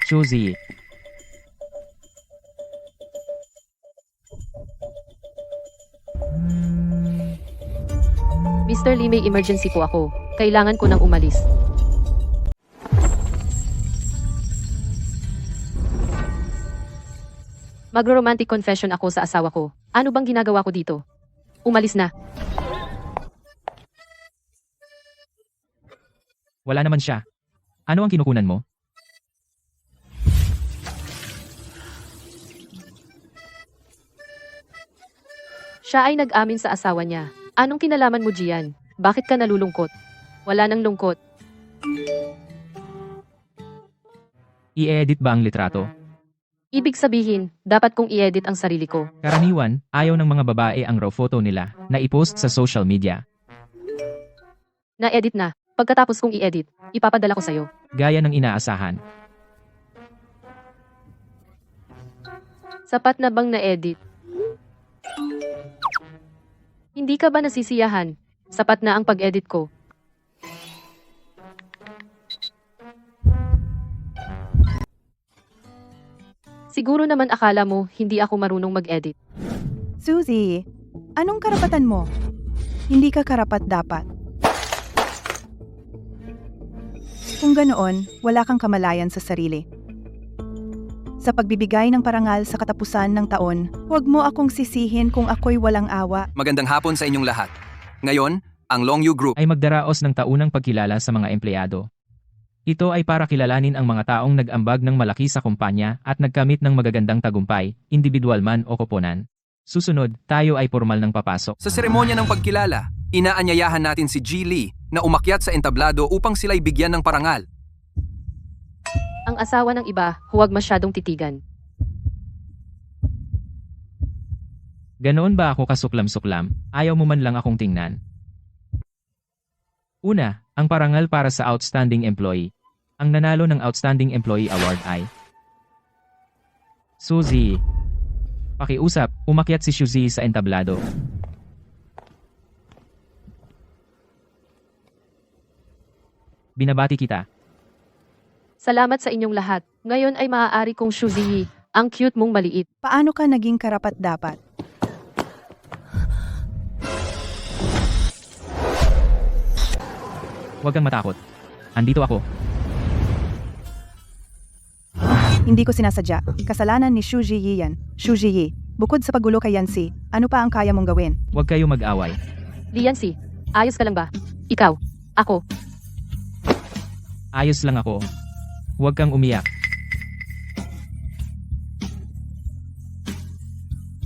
Suzy. Mr. Lee, may emergency po ako. Kailangan ko nang umalis. Magro-romantic confession ako sa asawa ko. Ano bang ginagawa ko dito? Umalis na. Wala naman siya. Ano ang kinukunan mo? Siya ay nag-amin sa asawa niya. Anong kinalaman mo diyan? Bakit ka nalulungkot? Wala nang lungkot. I-edit ba ang litrato? Ibig sabihin, dapat kong i-edit ang sarili ko. Karaniwan, ayaw ng mga babae ang raw photo nila na i-post sa social media. Na-edit na. Pagkatapos kong i-edit, ipapadala ko sa'yo. Gaya ng inaasahan. Sapat na bang na-edit? Hindi ka ba nasisiyahan? Sapat na ang pag-edit ko. Siguro naman akala mo, hindi ako marunong mag-edit. Suzy, anong karapatan mo? Hindi ka karapat-dapat. Kung ganoon, wala kang kamalayan sa sarili. Sa pagbibigay ng parangal sa katapusan ng taon, huwag mo akong sisihin kung ako'y walang awa. Magandang hapon sa inyong lahat. Ngayon, ang Longyou Group Ay magdaraos ng taunang pagkilala sa mga empleyado. Ito ay para kilalanin ang mga taong nag-ambag ng malaki sa kumpanya at nagkamit ng magagandang tagumpay, individual man o koponan. Susunod, tayo ay formal ng papasok. Sa seremonya ng pagkilala, inaanyayahan natin si G. Lee na umakyat sa entablado upang sila'y bigyan ng parangal. Ang asawa ng iba, huwag masyadong titigan. Ganoon ba ako kasuklam-suklam? Ayaw mo man lang akong tingnan. Una, ang parangal para sa Outstanding Employee. Ang nanalo ng Outstanding Employee Award ay Suzy. Pakiusap, umakyat si Suzy sa entablado. Binabati kita. Salamat sa inyong lahat. Ngayon ay maaari kong Suzy, ang cute mong maliit. Paano ka naging karapat-dapat? Huwag kang matakot. Andito ako. Hindi ko sinasadya. Kasalanan ni Xu Ziyi yan. Xu Ziyi, bukod sa pagulo kay Yancy, ano pa ang kaya mong gawin? Huwag kayo mag-away. Liancy, ayos ka lang ba? Ikaw, ako. Ayos lang ako. Huwag kang umiyak.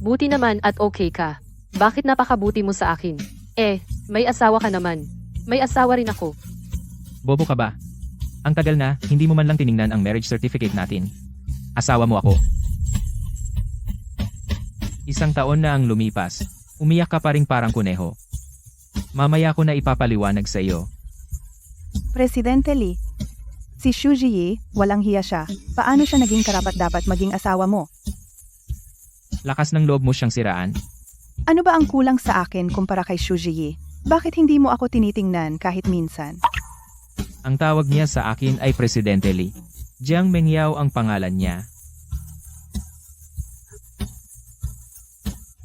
Buti naman at okay ka. Bakit napakabuti mo sa akin? May asawa ka naman. May asawa rin ako. Bobo ka ba? Ang tagal na, hindi mo man lang tiningnan ang marriage certificate natin. Asawa mo ako. 1 taon na ang lumipas. Umiyak ka pa rin parang kuneho. Mamaya ko na ipapaliwanag sa iyo. Presidente Lee, si Xu Ziyi, walang hiya siya. Paano siya naging karapat-dapat maging asawa mo? Lakas ng loob mo siyang siraan. Ano ba ang kulang sa akin kumpara kay Xu Ziyi? Bakit hindi mo ako tinitingnan kahit minsan? Ang tawag niya sa akin ay Presidente Lee. Jiang Mengyao ang pangalan niya.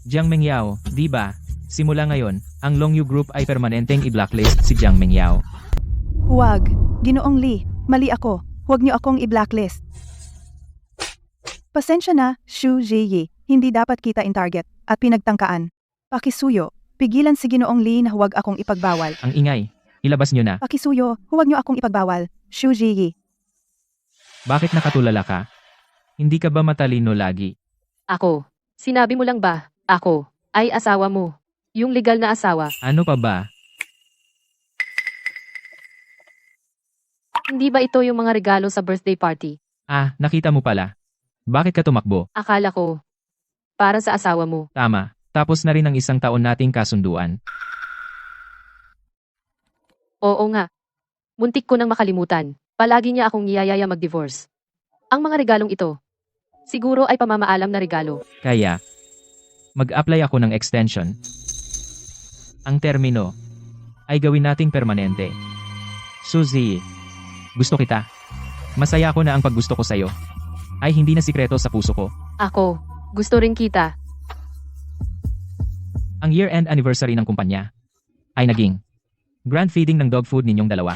Jiang Mengyao, di ba? Simula ngayon, ang Longyou Group ay permanenteng i-blacklist si Jiang Mengyao. Huwag, Ginoong Lee, mali ako. Huwag niyo akong i-blacklist. Pasensya na, Xu Ziyi, hindi dapat kita in target at pinagtangkaan. Pakisuyo, Pigilan si Ginoong Lee na huwag akong ipagbawal. Ang ingay. Ilabas nyo na. Pakisuyo, huwag niyo akong ipagbawal. Xu Jiyi. Bakit nakatulala ka? Hindi ka ba matalino lagi? Ako. Sinabi mo lang ba, ako, ay asawa mo. Yung legal na asawa. Ano pa ba? Hindi ba ito yung mga regalo sa birthday party? Ah, nakita mo pala. Bakit ka tumakbo? Akala ko. Para sa asawa mo. Tama. Tapos na rin ang 1 taon nating kasunduan. Oo nga. Muntik ko nang makalimutan. Palagi niya akong niyayaya mag-divorce. Ang mga regalong ito, siguro ay pamamaalam na regalo. Kaya, mag-apply ako ng extension. Ang termino ay gawin nating permanente. Suzy, gusto kita. Masaya ako na ang paggusto ko sa'yo ay hindi na sikreto sa puso ko. Ako, gusto rin kita. Ang year-end anniversary ng kumpanya ay naging grand feeding ng dog food ninyong dalawa.